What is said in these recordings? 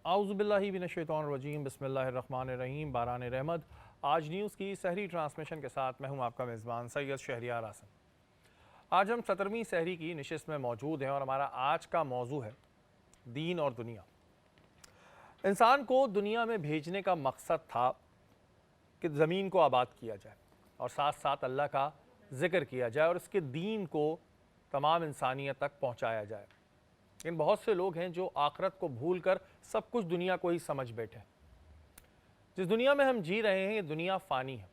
اعوذ باللہ من الشیطان الرجیم بسم اللہ الرحمن الرحیم باران رحمت۔ آج نیوز کی سحری ٹرانسمیشن کے ساتھ میں ہوں آپ کا میزبان سید شہریار آسن۔ آج ہم 17ویں سحری کی نشست میں موجود ہیں اور ہمارا آج کا موضوع ہے دین اور دنیا۔ انسان کو دنیا میں بھیجنے کا مقصد تھا کہ زمین کو آباد کیا جائے اور ساتھ ساتھ اللہ کا ذکر کیا جائے اور اس کے دین کو تمام انسانیت تک پہنچایا جائے۔ لیکن بہت سے لوگ ہیں جو آخرت کو بھول کر سب کچھ دنیا کو ہی سمجھ بیٹھے۔ جس دنیا میں ہم جی رہے ہیں یہ دنیا فانی ہے،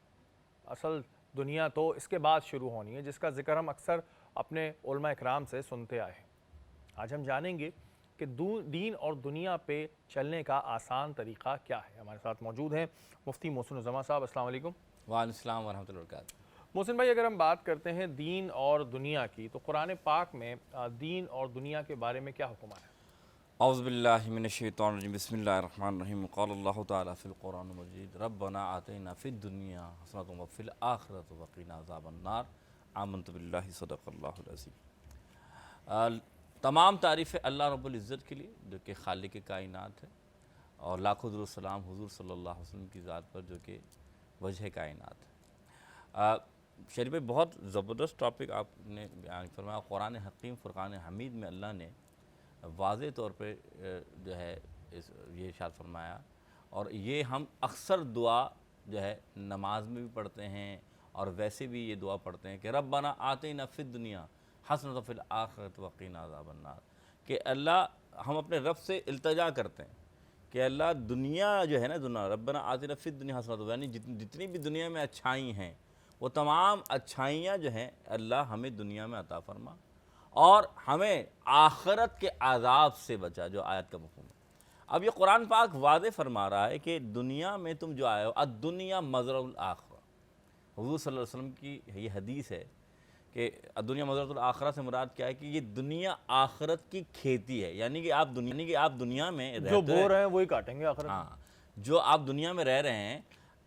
اصل دنیا تو اس کے بعد شروع ہونی ہے، جس کا ذکر ہم اکثر اپنے علماء اکرام سے سنتے آئے ہیں۔ آج ہم جانیں گے کہ دین اور دنیا پہ چلنے کا آسان طریقہ کیا ہے۔ ہمارے ساتھ موجود ہیں مفتی محسن الزماں صاحب، السلام علیکم۔ وعلیکم السلام ورحمۃ اللہ وبرکاتہ۔ محسن بھائی، اگر ہم بات کرتے ہیں دین اور دنیا کی تو قرآن پاک میں دین اور دنیا کے بارے میں کیا حکم آیا ہے؟ اعوذ باللہ من الشیطان الرجیم بسم اللہ الرحمن الرحیم قال اللہ تعالیٰ فی القرآن المجید ربنا آتینا فی الدنیا حسنۃ وفی الآخرۃ وقنا عذاب النار آمنت باللہ صدق اللہ العظیم۔ تمام تعریفیں اللہ رب العزت کے لیے جو کہ خالق کائنات ہے، اور لاکھوں درود و سلام حضور صلی اللہ علیہ وسلم کی ذات پر جو کہ وجہ کائنات ہے۔ شریف بھائی، بہت زبردست ٹاپک آپ نے بیان فرمایا۔ قرآن حکیم فرقان حمید میں اللہ نے واضح طور پہ جو ہے یہ ارشاد فرمایا، اور یہ ہم اکثر دعا جو ہے نماز میں بھی پڑھتے ہیں اور ویسے بھی یہ دعا پڑھتے ہیں کہ ربنا آتینا فی الدنیا حسنۃ فی الآخرۃ وقنا عذاب النار، کہ اللہ ہم اپنے رب سے التجا کرتے ہیں کہ اللہ دنیا جو ہے نا، دنیا ربنا آتینا فی الدنیا حسنۃ، یعنی جتنی بھی دنیا میں اچھائی ہیں وہ تمام اچھائیاں جو ہیں اللہ ہمیں دنیا میں عطا فرما، اور ہمیں آخرت کے عذاب سے بچا، جو آیت کا مفہوم ہے۔ اب یہ قرآن پاک واضح فرما رہا ہے کہ دنیا میں تم جو آئے ہو الدنیا مزرع الآخرہ۔ حضور صلی اللہ علیہ وسلم کی یہ حدیث ہے کہ الدنیا مزرع الآخرہ سے مراد کیا ہے کہ یہ دنیا آخرت کی کھیتی ہے، یعنی کہ آپ دنیا میں جو بو رہے ہیں وہی کاٹیں گے آخرت میں۔ ہاں، جو آپ دنیا میں رہ رہے ہیں،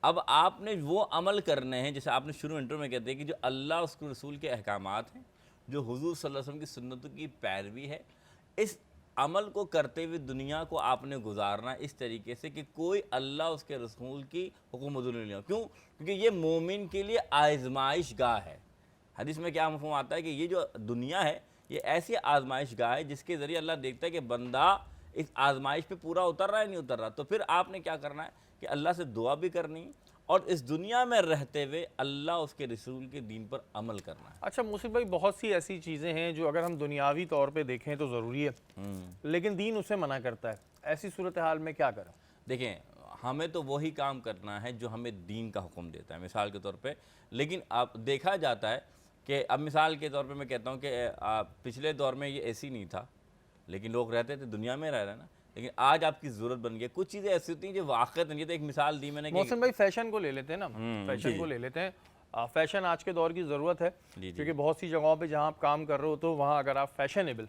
اب آپ نے وہ عمل کرنے ہیں جیسے آپ نے شروع انٹرو میں کہتے ہیں کہ جو اللہ اس کے رسول کے احکامات ہیں، جو حضور صلی اللہ علیہ وسلم کی سنتوں کی پیروی ہے، اس عمل کو کرتے ہوئے دنیا کو آپ نے گزارنا اس طریقے سے کہ کوئی اللہ اس کے رسول کی حکم و نہیں ہو۔ کیوں؟ کیونکہ یہ مومن کے لیے آزمائش گاہ ہے۔ حدیث میں کیا مفہوم آتا ہے کہ یہ جو دنیا ہے یہ ایسی آزمائش گاہ ہے جس کے ذریعے اللہ دیکھتا ہے کہ بندہ اس آزمائش پہ پورا اتر رہا ہے نہیں اتر رہا، تو پھر آپ نے کیا کرنا ہے کہ اللہ سے دعا بھی کرنی ہے اور اس دنیا میں رہتے ہوئے اللہ اس کے رسول کے دین پر عمل کرنا ہے۔ اچھا محسن بھائی، بہت سی ایسی چیزیں ہیں جو اگر ہم دنیاوی طور پہ دیکھیں تو ضروری ہے، لیکن دین اسے منع کرتا ہے، ایسی صورتحال میں کیا کریں؟ دیکھیں، ہمیں تو وہی کام کرنا ہے جو ہمیں دین کا حکم دیتا ہے، مثال کے طور پہ۔ لیکن اب دیکھا جاتا ہے کہ اب مثال کے طور پہ میں کہتا ہوں کہ پچھلے دور میں یہ ایسی نہیں تھا، لیکن لوگ رہتے تھے، دنیا میں رہ رہے ہیں نا، لیکن آج آپ کی ضرورت بن گئی۔ کچھ چیزیں ایسی ہوتی ہیں جو واقعات نہیں، تو ایک مثال دی میں نے کہ محسن بھائی فیشن کو لے لیتے ہیں نا، فیشن کو لے لیتے ہیں۔ فیشن آج کے دور کی ضرورت ہے، کیونکہ بہت سی جگہوں پہ جہاں آپ کام کر رہے ہو تو وہاں اگر آپ فیشنیبل،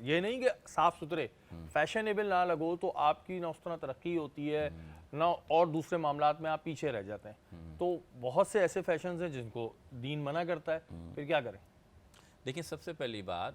یہ نہیں کہ صاف ستھرے، فیشنیبل نہ لگو تو آپ کی نہ اس طرح ترقی ہوتی ہے نہ، اور دوسرے معاملات میں آپ پیچھے رہ جاتے ہیں۔ تو بہت سے ایسے فیشنز ہیں جن کو دین منع کرتا ہے، پھر کیا کریں؟ دیکھیں، سب سے پہلی بات،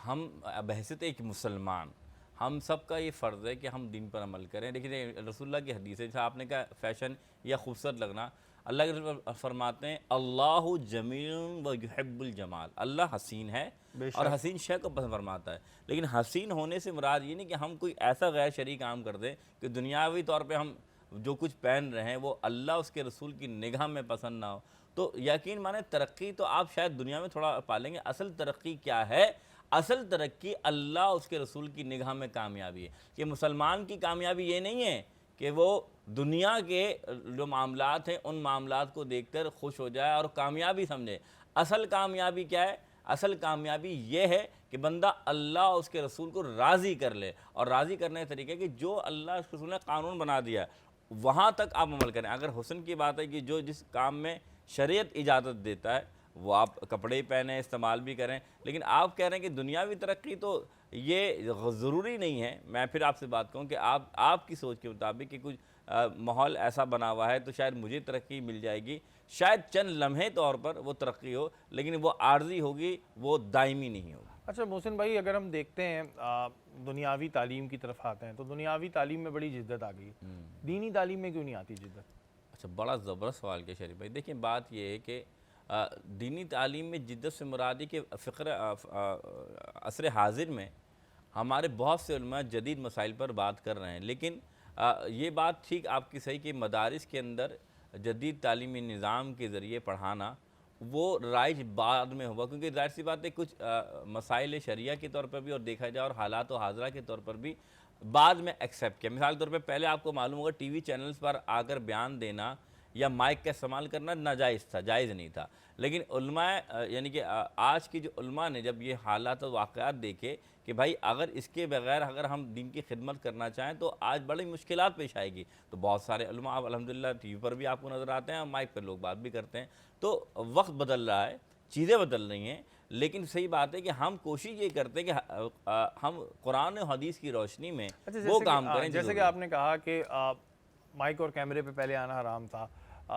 ہم بحیثیت ایک مسلمان ہم سب کا یہ فرض ہے کہ ہم دین پر عمل کریں۔ لیکن رسول اللہ کی حدیث ہے، جیسے آپ نے کہا فیشن یا خوبصورت لگنا، اللہ کے رسول فرماتے ہیں اللہ جمیل و یحب الجمال، اللہ حسین ہے اور حسین شے کو پسند فرماتا ہے۔ لیکن حسین ہونے سے مراد یہ نہیں کہ ہم کوئی ایسا غیر شرعی کام کر دیں کہ دنیاوی طور پہ ہم جو کچھ پہن رہے ہیں وہ اللہ اس کے رسول کی نگاہ میں پسند نہ ہو۔ تو یقین مانیں، ترقی تو آپ شاید دنیا میں تھوڑا پالیں گے، اصل ترقی کیا ہے؟ اصل ترقی اللہ اس کے رسول کی نگاہ میں کامیابی ہے۔ کہ مسلمان کی کامیابی یہ نہیں ہے کہ وہ دنیا کے جو معاملات ہیں ان معاملات کو دیکھ کر خوش ہو جائے اور کامیابی سمجھے۔ اصل کامیابی کیا ہے؟ اصل کامیابی یہ ہے کہ بندہ اللہ اس کے رسول کو راضی کر لے، اور راضی کرنے کا طریقہ ہے کہ جو اللہ اس کے رسول نے قانون بنا دیا ہے وہاں تک آپ عمل کریں۔ اگر حسن کی بات ہے کہ جو جس کام میں شریعت اجازت دیتا ہے وہ آپ کپڑے پہنیں، استعمال بھی کریں، لیکن آپ کہہ رہے ہیں کہ دنیاوی ترقی تو یہ ضروری نہیں ہے۔ میں پھر آپ سے بات کہوں کہ آپ کی سوچ کے مطابق کہ کچھ ماحول ایسا بنا ہوا ہے تو شاید مجھے ترقی مل جائے گی، شاید چند لمحے طور پر وہ ترقی ہو، لیکن وہ عارضی ہوگی، وہ دائمی نہیں ہوگی۔ اچھا محسن بھائی، اگر ہم دیکھتے ہیں دنیاوی تعلیم کی طرف آتے ہیں تو دنیاوی تعلیم میں بڑی جدت آ گئی ہے، دینی تعلیم میں کیوں نہیں آتی جدت؟ اچھا، بڑا زبردست سوال کیا شریف بھائی. دیکھیں بات یہ ہے کہ دینی تعلیم میں جدت سے مراد ہے کہ عصر حاضر میں ہمارے بہت سے علماء جدید مسائل پر بات کر رہے ہیں، لیکن یہ بات ٹھیک آپ کی صحیح کہ مدارس کے اندر جدید تعلیمی نظام کے ذریعے پڑھانا وہ رائج بعد میں ہوا، کیونکہ ظاہر سی بات ہے کچھ مسائل شریعہ کے طور پر بھی اور دیکھا جائے اور حالات و حاضرہ کے طور پر بھی بعد میں ایکسیپٹ کیا. مثال کے طور پہ پہلے آپ کو معلوم ہوگا ٹی وی چینلز پر آ کر بیان دینا یا مائک کا استعمال کرنا ناجائز تھا، جائز نہیں تھا. لیکن علماء یعنی کہ آج کی جو علماء نے جب یہ حالات و واقعات دیکھے کہ بھائی اگر اس کے بغیر اگر ہم دین کی خدمت کرنا چاہیں تو آج بڑی مشکلات پیش آئے گی، تو بہت سارے علماء اب الحمدللہ ٹی وی پر بھی آپ کو نظر آتے ہیں اور مائک پر لوگ بات بھی کرتے ہیں. تو وقت بدل رہا ہے، چیزیں بدل رہی ہیں، لیکن صحیح بات ہے کہ ہم کوشش یہ کرتے ہیں کہ ہم قرآن و حدیث کی روشنی میں وہ کام کریں. جیسے کہ آپ نے کہا کہ مائک اور کیمرے پہ پہلے آنا حرام تھا،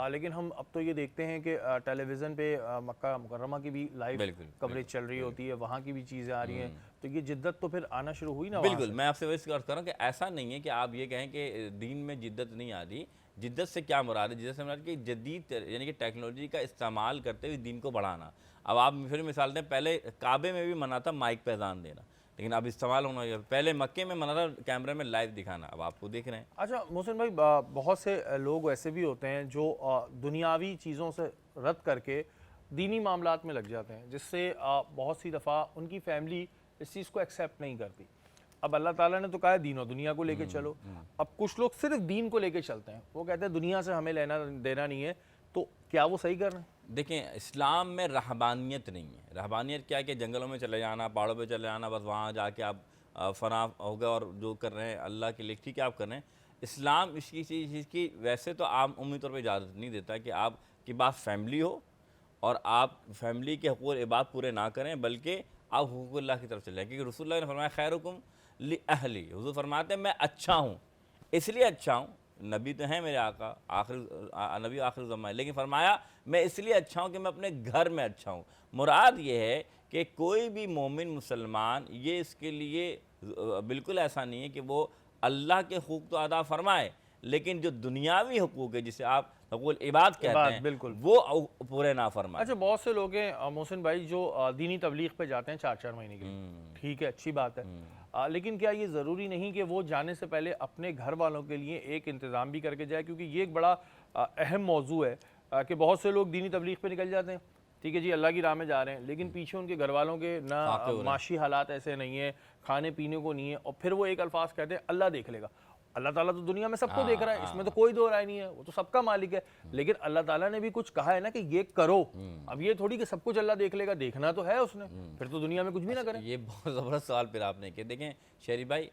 لیکن ہم اب تو یہ دیکھتے ہیں کہ ٹیلی ویژن پہ مکہ مکرمہ کی بھی لائیو کوریج چل رہی ہوتی ہے، وہاں کی بھی چیزیں آ رہی ہیں، تو یہ جدت تو پھر آنا شروع ہوئی نا. بالکل، میں آپ سے ویسے عرض کر رہا ہوں کہ ایسا نہیں ہے کہ آپ یہ کہیں کہ دین میں جدت نہیں آتی. جدت سے کیا مراد ہے؟ جدت سے مراد کہ جدید یعنی کہ ٹیکنالوجی کا استعمال کرتے ہوئے دین کو بڑھانا. اب آپ پھر مثال دیں، پہلے کعبے میں بھی منع تھا مائک پہ اذان دینا، لیکن اب استعمال ہونا ہے. پہلے مکے میں منع تھا کیمرے میں لائیو دکھانا، اب آپ کو دیکھ رہے ہیں. اچھا محسن بھائی، بہت سے لوگ ایسے بھی ہوتے ہیں جو دنیاوی چیزوں سے رد کر کے دینی معاملات میں لگ جاتے ہیں، جس سے بہت سی دفعہ ان کی فیملی اس چیز کو ایکسیپٹ نہیں کرتی. اب اللہ تعالیٰ نے تو کہا ہے دین و دنیا کو لے کے چلو، اب کچھ لوگ صرف دین کو لے کے چلتے ہیں، وہ کہتے ہیں دنیا سے ہمیں لینا دینا نہیں ہے، تو کیا وہ صحیح کر رہے ہیں؟ دیکھیں اسلام میں رہبانیت نہیں ہے. رہبانیت کیا ہے کہ جنگلوں میں چلے جانا، پہاڑوں پہ چلے جانا، بس وہاں جا کے آپ فنا ہو گئے اور جو کر رہے ہیں اللہ کے لیے ٹھیک ہے آپ کر رہے ہیں. اسلام اس کی چیز کی ویسے تو عام عمومی طور پہ اجازت نہیں دیتا کہ آپ کی بات فیملی ہو اور آپ فیملی کے حقوق عباد پورے نہ کریں، بلکہ آپ حقوق اللہ کی طرف چلے جائیں. کیونکہ رسول اللہ نے فرمایا خیرکم لأہلی، حضور فرماتے ہیں میں اچھا ہوں، اس لیے اچھا ہوں. نبی تو ہیں میرے آقا، نبی آخر زمان، لیکن فرمایا میں اس لیے اچھا ہوں کہ میں اپنے گھر میں اچھا ہوں. مراد یہ ہے کہ کوئی بھی مومن مسلمان یہ اس کے لیے بالکل ایسا نہیں ہے کہ وہ اللہ کے حقوق تو ادا فرمائے، لیکن جو دنیاوی حقوق ہے جسے آپ حقوق عباد کہتے ہیں بالکل وہ پورے نہ فرمائے. اچھا بہت سے لوگ ہیں محسن بھائی جو دینی تبلیغ پہ جاتے ہیں 4 مہینے کے لیے، ٹھیک ہے اچھی بات ہے، لیکن کیا یہ ضروری نہیں کہ وہ جانے سے پہلے اپنے گھر والوں کے لیے ایک انتظام بھی کر کے جائے؟ کیونکہ یہ ایک بڑا اہم موضوع ہے کہ بہت سے لوگ دینی تبلیغ پہ نکل جاتے ہیں، ٹھیک ہے جی اللہ کی راہ میں جا رہے ہیں، لیکن پیچھے ان کے گھر والوں کے نہ معاشی حالات ایسے نہیں ہیں، کھانے پینے کو نہیں ہے، اور پھر وہ ایک الفاظ کہتے ہیں اللہ دیکھ لے گا. اللہ تعالیٰ تو دنیا میں سب کو دیکھ رہا ہے، اس میں تو کوئی دو رائے نہیں ہے، وہ تو سب کا مالک ہے، لیکن اللہ تعالیٰ نے بھی کچھ کہا ہے نا کہ یہ کرو. اب یہ تھوڑی کہ سب کچھ اللہ دیکھ لے گا، دیکھنا تو ہے اس نے، پھر تو دنیا میں کچھ بھی نہ کریں. یہ بہت زبردست سوال پھر آپ نے کیا. دیکھیں شہری بھائی،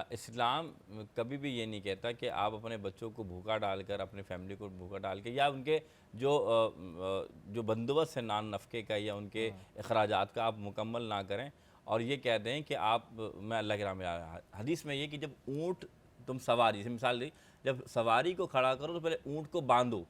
اسلام کبھی بھی یہ نہیں کہتا کہ آپ اپنے بچوں کو بھوکا ڈال کر، اپنے فیملی کو بھوکا ڈال کے، یا ان کے جو بندوبست ہے نان نفقے کا یا ان کے اخراجات کا آپ مکمل نہ کریں اور یہ کہہ دیں کہ آپ میں اللہ کے راہ میں آ رہا ہوں. حدیث میں یہ کہ جب اونٹ تم سواری سے مثال دی، جب سواری کو کھڑا کرو تو پہلے اونٹ کو باندھو،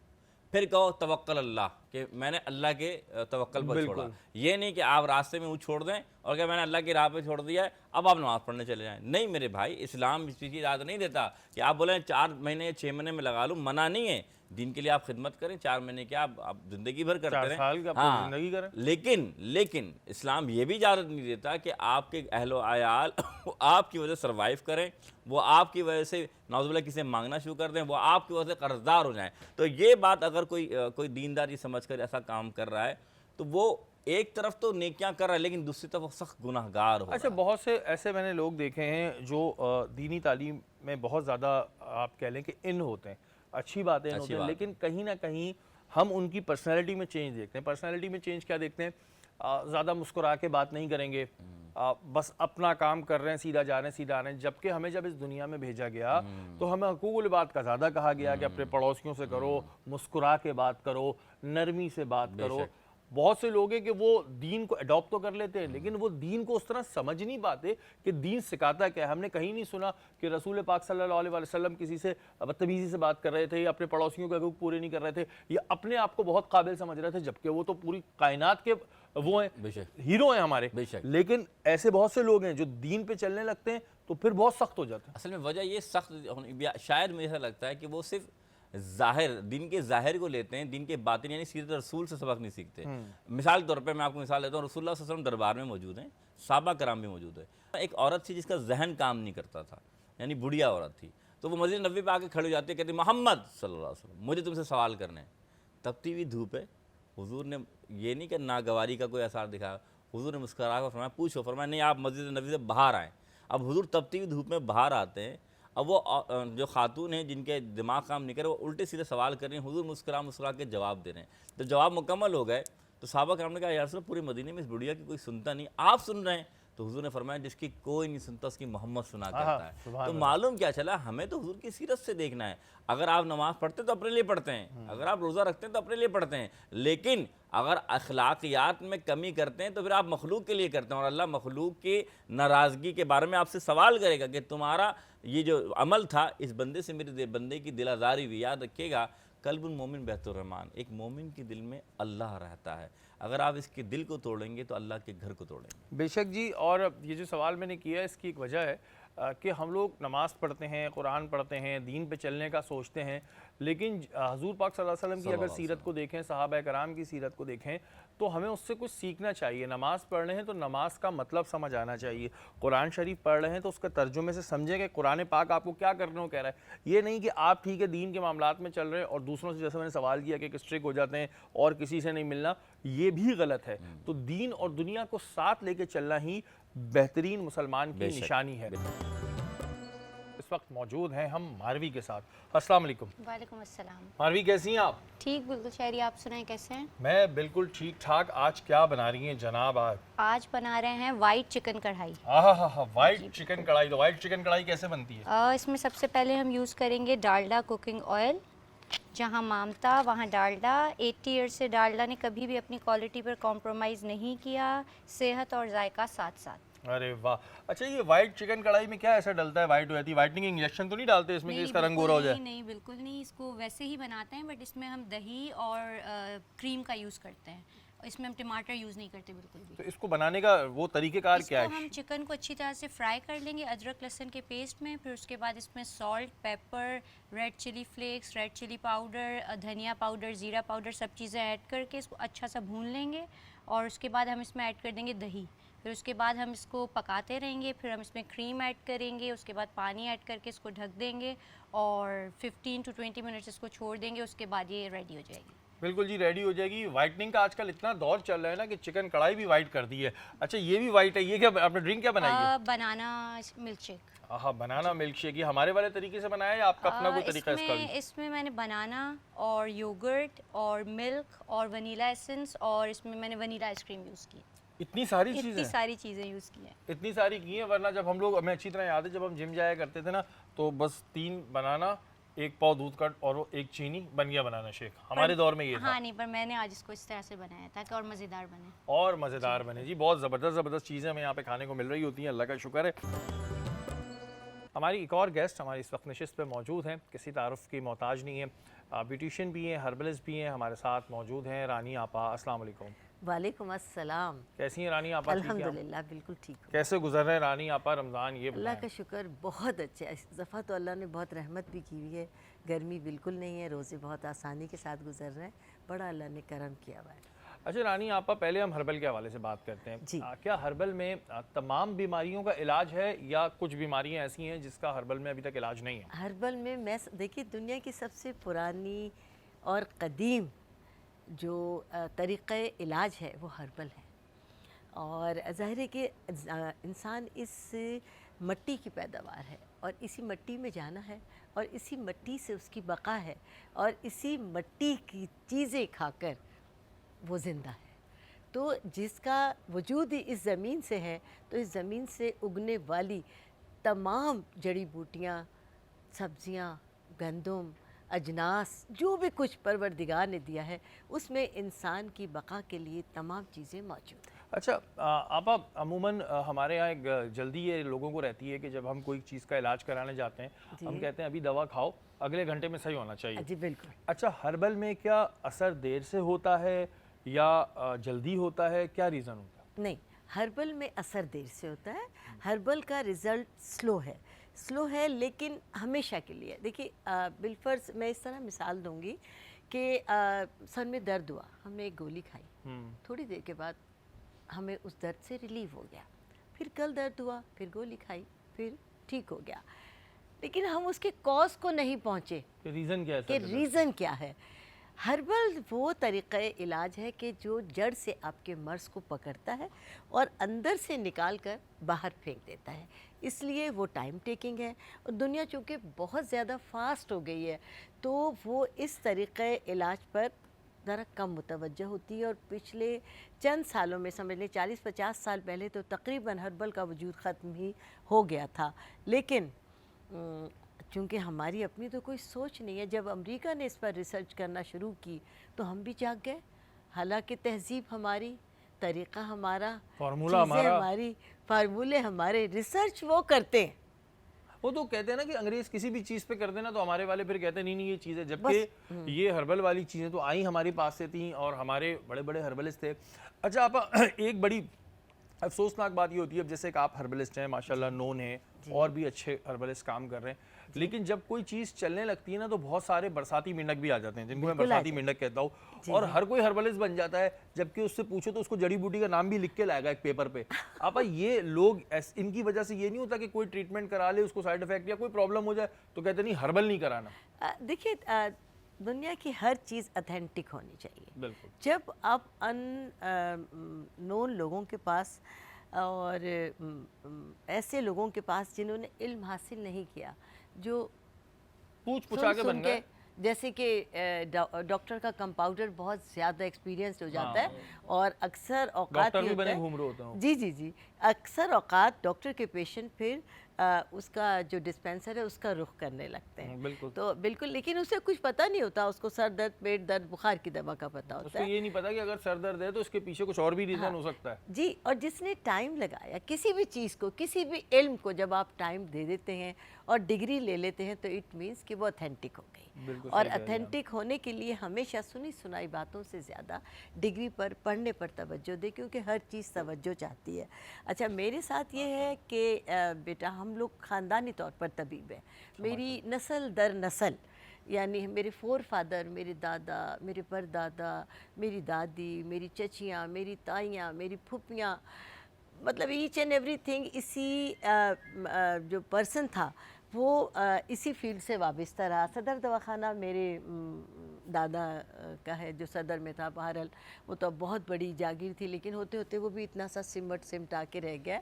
پھر کہو توکل اللہ کہ میں نے اللہ کے توکل پر چھوڑا. یہ نہیں کہ آپ راستے میں اونٹ چھوڑ دیں اور کہ میں نے اللہ کی راہ پہ چھوڑ دیا ہے اب آپ نماز پڑھنے چلے جائیں. نہیں میرے بھائی، اسلام اس چیز کی اجازت نہیں دیتا کہ آپ بولیں 4 مہینے یا 6 مہینے میں لگا لوں. منع نہیں ہے، دین کے لیے آپ خدمت کریں، 4 مہینے کی آپ زندگی بھر کرتے رہیں، 4 سال کی آپ زندگی کریں. لیکن اسلام یہ بھی اجازت نہیں دیتا کہ آپ کے اہل و عیال آپ کی وجہ سے سروائیو کریں، وہ آپ کی وجہ سے نعوذ باللہ کسی سے مانگنا شروع کر دیں، وہ آپ کی وجہ سے قرض دار ہو جائیں. تو یہ بات اگر کوئی دیندار یہ سمجھ کر ایسا کام کر رہا ہے تو وہ ایک طرف تو نیکیاں کر رہا ہے لیکن دوسری طرف وہ سخت گناہ گار ہو رہا ہے. اچھا بہت سے ایسے میں نے لوگ دیکھے ہیں جو دینی تعلیم میں بہت زیادہ آپ کہہ لیں کہ ان ہوتے ہیں، اچھی باتیں ہوتے ہیں، لیکن کہیں نہ کہیں ہم ان کی پرسنالٹی میں چینج دیکھتے ہیں. پرسنالٹی میں چینج کیا دیکھتے ہیں؟ زیادہ مسکرا کے بات نہیں کریں گے، بس اپنا کام کر رہے ہیں، سیدھا جا رہے ہیں سیدھا آ رہے ہیں. جبکہ ہمیں جب اس دنیا میں بھیجا گیا تو ہمیں حقوق العباد کا زیادہ کہا گیا کہ اپنے پڑوسیوں سے کرو، مسکرا کے بات کرو، نرمی سے بات کرو. بہت سے لوگ ہیں کہ وہ دین کو اڈاپٹ تو کر لیتے ہیں لیکن وہ دین کو اس طرح سمجھ نہیں پاتے کہ دین سکھاتا کیا ہے. ہم نے کہیں نہیں سنا کہ رسول پاک صلی اللہ علیہ وسلم کسی سے بدتمیزی سے بات کر رہے تھے یا اپنے پڑوسیوں کے حقوق پورے نہیں کر رہے تھے یا اپنے آپ کو بہت قابل سمجھ رہے تھے, جبکہ وہ تو پوری کائنات کے وہ ہیں, ہیرو ہیں ہمارے. لیکن ایسے بہت سے لوگ ہیں جو دین پہ چلنے لگتے ہیں تو پھر بہت سخت ہو جاتا ہے. اصل میں وجہ یہ سخت شاید مجھے ایسا لگتا ہے کہ وہ صرف ظاہر دین کے ظاہر کو لیتے ہیں, دین کے باطن یعنی سیرت رسول سے سبق نہیں سیکھتے. مثال کے طور پہ میں آپ کو مثال دیتا ہوں, رسول اللہ صلی اللہ علیہ وسلم دربار میں موجود ہیں, صحابہ کرام بھی موجود ہیں. ایک عورت تھی جس کا ذہن کام نہیں کرتا تھا, یعنی بڑھیا عورت تھی, تو وہ مسجد نبوی پہ آ کے کھڑے ہو جاتے, کہتے محمد صلی اللہ علیہ وسلم مجھے تم سے سوال کرنے ہیں. تپتی ہوئی دھوپ ہے, حضور نے یہ نہیں کہ ناگواری کا کوئی اثار دکھایا, حضور نے مسکرا کر فرمایا پوچھو, فرمایا نہیں آپ مسجد نبوی سے باہر آئیں. اب حضور تپتی ہوئی دھوپ میں باہر آتے ہیں, اب وہ جو خاتون ہیں جن کے دماغ کام نہیں کرے وہ الٹے سیدھے سوال کر رہی ہیں, حضور مسکرا کے جواب دے رہے ہیں. تو جواب مکمل ہو گئے تو صحابہ کرام نے کہا یا رسول اللہ پورے مدینے میں اس بڑھیا کی کوئی سنتا نہیں, آپ سن رہے ہیں. تو حضور نے فرمایا جس کی کوئی نہیں سنتا اس کی محمد سنا کرتا ہے. تو معلوم کیا چلا, ہمیں تو حضور کی سیرت سے دیکھنا ہے. اگر آپ نماز پڑھتے تو اپنے لیے پڑھتے ہیں, اگر آپ روزہ رکھتے ہیں تو اپنے لیے پڑھتے ہیں, لیکن اگر اخلاقیات میں کمی کرتے ہیں تو پھر آپ مخلوق کے لیے کرتے ہیں, اور اللہ مخلوق کی ناراضگی کے بارے میں آپ سے سوال کرے گا کہ تمہارا یہ جو عمل تھا اس بندے سے میرے بندے کی دل آزاری ہوئی. یاد رکھیے گا قلب المومن بیت الرحمن, ایک مومن کے دل میں اللہ رہتا ہے. اگر آپ اس کے دل کو توڑیں گے تو اللہ کے گھر کو توڑیں گے. بے شک جی. اور یہ جو سوال میں نے کیا اس کی ایک وجہ ہے کہ ہم لوگ نماز پڑھتے ہیں, قرآن پڑھتے ہیں, دین پہ چلنے کا سوچتے ہیں, لیکن حضور پاک صلی اللہ علیہ وسلم کی اگر سیرت کو دیکھیں, صحابہ کرام کی سیرت کو دیکھیں تو ہمیں اس سے کچھ سیکھنا چاہیے. نماز پڑھ رہے ہیں تو نماز کا مطلب سمجھ آنا چاہیے. قرآن شریف پڑھ رہے ہیں تو اس کے ترجمے سے سمجھیں کہ قرآن پاک آپ کو کیا کرنے کو کہہ رہا ہے. یہ نہیں کہ آپ ٹھیک ہے دین کے معاملات میں چل رہے ہیں اور دوسروں سے, جیسے میں نے سوال کیا کہ اسٹرک ہو جاتے ہیں اور کسی سے نہیں ملنا, یہ بھی غلط ہے. تو دین اور دنیا کو ساتھ لے کے چلنا ہی بہترین مسلمان کی نشانی ہے. اس وقت موجود ہیں ہم ماروی کے ساتھ. السلام علیکم. وعلیکم السلام. ماروی کیسی ہیں آپ؟ ٹھیک بالکل شہری, آپ سنائیں کیسے ہیں؟ میں بالکل ٹھیک ٹھاک. آج کیا بنا رہی ہیں جناب آپ؟ آج بنا رہے ہیں وائٹ چکن کڑھائی. وائٹ چکن کڑھائی. تو وائٹ چکن کڑھائی کیسے بنتی ہے؟ اس میں سب سے پہلے ہم یوز کریں گے ڈالڈا کوکنگ آئل. جہاں مامتا وہاں ڈالڈا. 80 ایئر سے ڈالڈا نے کبھی بھی اپنی کوالٹی پر کمپرومائز نہیں کیا, صحت اور ذائقہ ساتھ ساتھ. ارے واہ. اچھا یہ وائٹ چکن کڑھائی میں کیا ایسا ڈلتا ہے وائٹ ہو جاتی ہے؟ وائٹنگ انجیکشن تو نہیں ڈالتے اس میں کہ اس کا رنگ گورا ہو جائے؟ نہیں بالکل نہیں, اس کو ویسے ہی بناتے ہیں, بٹ اس میں ہم دہی اور کریم کا یوز کرتے ہیں. اس میں ہم ٹماٹر یوز نہیں کرتے بالکل بھی. تو اس کو بنانے کا وہ طریقہ کار کیا ہے؟ اس کو ہم چکن کو اچھی طرح سے فرائی کر لیں گے ادرک لہسن کے پیسٹ میں, پھر اس کے بعد اس میں salt, pepper, red chilli flakes, red chilli powder, دھنیا پاؤڈر, زیرہ پاؤڈر, سب چیزیں ایڈ کر کے اس کو اچھا سا بھون لیں گے. اور اس کے بعد ہم اس میں ایڈ کر دیں گے دہی. پھر اس کے بعد ہم اس کو پکاتے رہیں گے. پھر ہم اس میں کریم ایڈ کریں گے. اس کے بعد پانی ایڈ کر کے اس کو ڈھک دیں گے اور 15 to 20 منٹس اس کو چھوڑ دیں گے. اس کے بعد یہ ریڈی ہو جائے گی. بالکل جی ریڈی ہو جائے گی. وائٹنگ کا آج کل اتنا دور چل رہا ہے نا کہ چکن کڑھائی بھی وائٹ کر دی ہے. اچھا یہ بھی وائٹ ہے, یہ کیا آپ نے ڈرنک کیا بنائی ہے؟ بنانا ملک شیک. بنانا ملک شیک. یہ ہمارے والے طریقے سے بنایا ہے یا آپ کا اپنا کوئی طریقہ اس کا بھی؟ اس میں میں نے بنانا اور یوگرٹ اور ملک اور ونیلا ایسنس اور اس میں میں نے ونیلا آئس کریم یوز کی. اتنی ساری چیزیں یوز کی ہیں. اتنی ساری کی ہیں, ورنہ جب ہم لوگ, ہمیں اچھی طرح یاد ہے جب ہم جم جایا کرتے تھے نا تو بس 3 بنانا, 1 پاؤ دودھ کا اور 1 چینی, بن گیا بنانا شیک. ہمارے دور میں یہ تھا. ہاں نہیں, پر میں نے آج اس کو اس طرح سے بنایا تاکہ اور مزیدار بنے. اور مزیدار بنے جی. بہت زبردست چیزیں ہمیں یہاں پہ کھانے کو مل رہی ہوتی ہیں, اللہ کا شکر ہے. ہماری ایک اور گیسٹ ہماری اس وقت نشست پہ موجود ہیں, کسی تعارف کی محتاج نہیں ہے, بیوٹیشین بھی ہیں, ہربلسٹ بھی ہیں, ہمارے ساتھ موجود ہیں رانی آپا. السلام علیکم. وعلیکم السلام. کیسی ہیں رانی آپا؟ الحمدللہ بالکل ٹھیک ہوں. کیسے گزر رہے ہیں رانی آپا رمضان؟ یہ اللہ کا شکر بہت اچھا ہے. اس دفعہ تو اللہ نے بہت رحمت بھی کی ہوئی ہے, گرمی بالکل نہیں ہے, روزے بہت آسانی کے ساتھ گزر رہے ہیں, بڑا اللہ نے کرم کیا ہوا ہے. اچھا رانی آپا, پہلے ہم ہربل کے حوالے سے بات کرتے ہیں. جی. کیا ہربل میں تمام بیماریوں کا علاج ہے یا کچھ بیماریاں ایسی ہیں جس کا ہربل میں ابھی تک علاج نہیں ہے؟ ہربل میں دیکھیے دنیا کی سب سے پرانی اور قدیم جو طریقہ علاج ہے وہ ہربل ہے. اور ظاہر ہے کہ انسان اس مٹی کی پیداوار ہے اور اسی مٹی میں جانا ہے اور اسی مٹی سے اس کی بقا ہے اور اسی مٹی کی چیزیں کھا کر وہ زندہ ہے. تو جس کا وجود ہی اس زمین سے ہے تو اس زمین سے اگنے والی تمام جڑی بوٹیاں, سبزیاں, گندم, اجناس جو بھی کچھ پروردگار نے دیا ہے اس میں انسان کی بقا کے لیے تمام چیزیں موجود ہیں۔ اچھا آپا عموماً ہمارے یہاں ایک جلدی یہ لوگوں کو رہتی ہے کہ جب ہم کوئی چیز کا علاج کرانے جاتے ہیں ہم کہتے ہیں ابھی دوا کھاؤ اگلے گھنٹے میں صحیح ہونا چاہیے۔ جی بالکل۔ اچھا ہربل میں کیا اثر دیر سے ہوتا ہے یا جلدی ہوتا ہے، کیا ریزن ہوتا ہے؟ نہیں، ہربل میں اثر دیر سے ہوتا ہے، ہربل کا رزلٹ سلو ہے لیکن ہمیشہ کے لیے۔ دیکھیے بالفرض میں اس طرح مثال دوں گی کہ سر میں درد ہوا، ہم نے ایک گولی کھائی، تھوڑی دیر کے بعد ہمیں اس درد سے ریلیو ہو گیا، پھر کل درد ہوا، پھر گولی کھائی، پھر ٹھیک ہو گیا، لیکن ہم اس کے کاز کو نہیں پہنچے کہ ریزن کیا ہے کہ ریزن کیا ہے۔ ہربل وہ طریقہ علاج ہے کہ جو جڑ سے آپ کے مرض کو پکڑتا ہے اور اندر سے نکال کر باہر پھینک دیتا ہے، اس لیے وہ ٹائم ٹیکنگ ہے، اور دنیا چونکہ بہت زیادہ فاسٹ ہو گئی ہے تو وہ اس طریقہ علاج پر ذرا کم متوجہ ہوتی ہے، اور پچھلے چند سالوں میں سمجھ لیں 40-50 سال پہلے تو تقریباً ہربل کا وجود ختم ہی ہو گیا تھا، لیکن چونکہ ہماری اپنی تو کوئی سوچ نہیں ہے، جب امریکہ نے اس پر ریسرچ کرنا شروع کی تو ہم بھی جاگ گئے، حالانکہ تہذیب ہماری، طریقہ ہمارا، فارمولہ چیزیں ہمارا، ہماری، فارمولے ہمارے، ریسرچ وہ کرتے ہیں۔ وہ تو کہتے ہیں نا کہ انگریز کسی بھی چیز پہ کرتے نا تو ہمارے والے پھر کہتے ہیں نہیں یہ چیز ہے، جبکہ یہ ہربل والی چیزیں تو آئیں ہمارے پاس سے تھیں اور ہمارے بڑے بڑے ہربلسٹ تھے۔ اچھا آپ ایک بڑی افسوسناک بات یہ ہوتی ہے اب جیسے کہ آپ ہربلسٹ ہیں ماشاءاللہ نون ہیں اور بھی اچھے ہربلسٹ کام کر رہے ہیں، لیکن جب کوئی چیز چلنے لگتی ہے نا تو بہت سارے برساتی منڈک بھی آ جاتے ہیں جن کو میں برساتی منڈک کہتا ہوں، اور ہر کوئی ہربلسٹ بن جاتا ہے، جبکہ اس سے پوچھو تو اس کو جڑی بوٹی کا نام بھی لکھ کے لائے گا ایک پیپر پہ۔ آپا یہ لوگ ان کی وجہ سے یہ نہیں ہوتا کہ کوئی ٹریٹمنٹ کرا لے اس کو سائیڈ افیکٹ یا کوئی پرابلم ہو جائے تو کہتے نہیں ہربل نہیں کرانا؟ دیکھیے دنیا کی ہر چیز اتھینٹک ہونی چاہیے۔ بالکل۔ جب آپ نون لوگوں کے پاس اور ایسے لوگوں کے پاس جنہوں نے علم حاصل نہیں کیا، جو پوچھ پچھا کے بن گئے، جیسے کہ ڈاکٹر کا کمپاؤنڈر بہت زیادہ ایکسپیرینسڈ ہو جاتا ہے اور اکثر اوقات ڈاکٹر بھی بنے گھوم رہے ہوتے ہیں۔ جی اکثر اوقات ڈاکٹر کے پیشنٹ پھر اس کا جو ڈسپینسر ہے اس کا رخ کرنے لگتے ہیں، بالکل تو بالکل، لیکن اسے کچھ پتہ نہیں ہوتا، اس کو سر درد، پیٹ درد، بخار کی دوا کا پتہ اس ہوتا کو ہے۔ یہ نہیں پتا کہ اگر سر درد ہے تو اس کے پیچھے کچھ اور بھی ریزن ہو سکتا ہے۔ جی، اور جس نے ٹائم لگایا کسی بھی چیز کو، کسی بھی علم کو جب آپ ٹائم دے دیتے ہیں اور ڈگری لے لیتے ہیں تو اٹ مینس کہ وہ اتھینٹک ہو گئی، اور اتھینٹک ہونے کے لیے ہمیشہ سنی سنائی باتوں سے زیادہ ڈگری پر، پڑھنے پر توجہ دے، کیونکہ ہر چیز توجہ چاہتی ہے۔ اچھا میرے ساتھ یہ ہے کہ بیٹا ہم لوگ خاندانی طور پر طبیب ہیں، میری نسل در نسل، یعنی میرے فور فادر، میرے دادا، میرے پردادا، میری دادی، میری چچیاں، میری تائیاں، میری پھوپھیاں، مطلب ایچ اینڈ ایوری تھنگ اسی جو پرسن تھا وہ اسی فیلڈ سے وابستہ رہا۔ صدر دواخانہ میرے دادا کا ہے جو صدر میں تھا، بہرحال وہ تو بہت بڑی جاگیر تھی، لیکن ہوتے ہوتے وہ بھی اتنا سا سمٹا کے رہ گیا،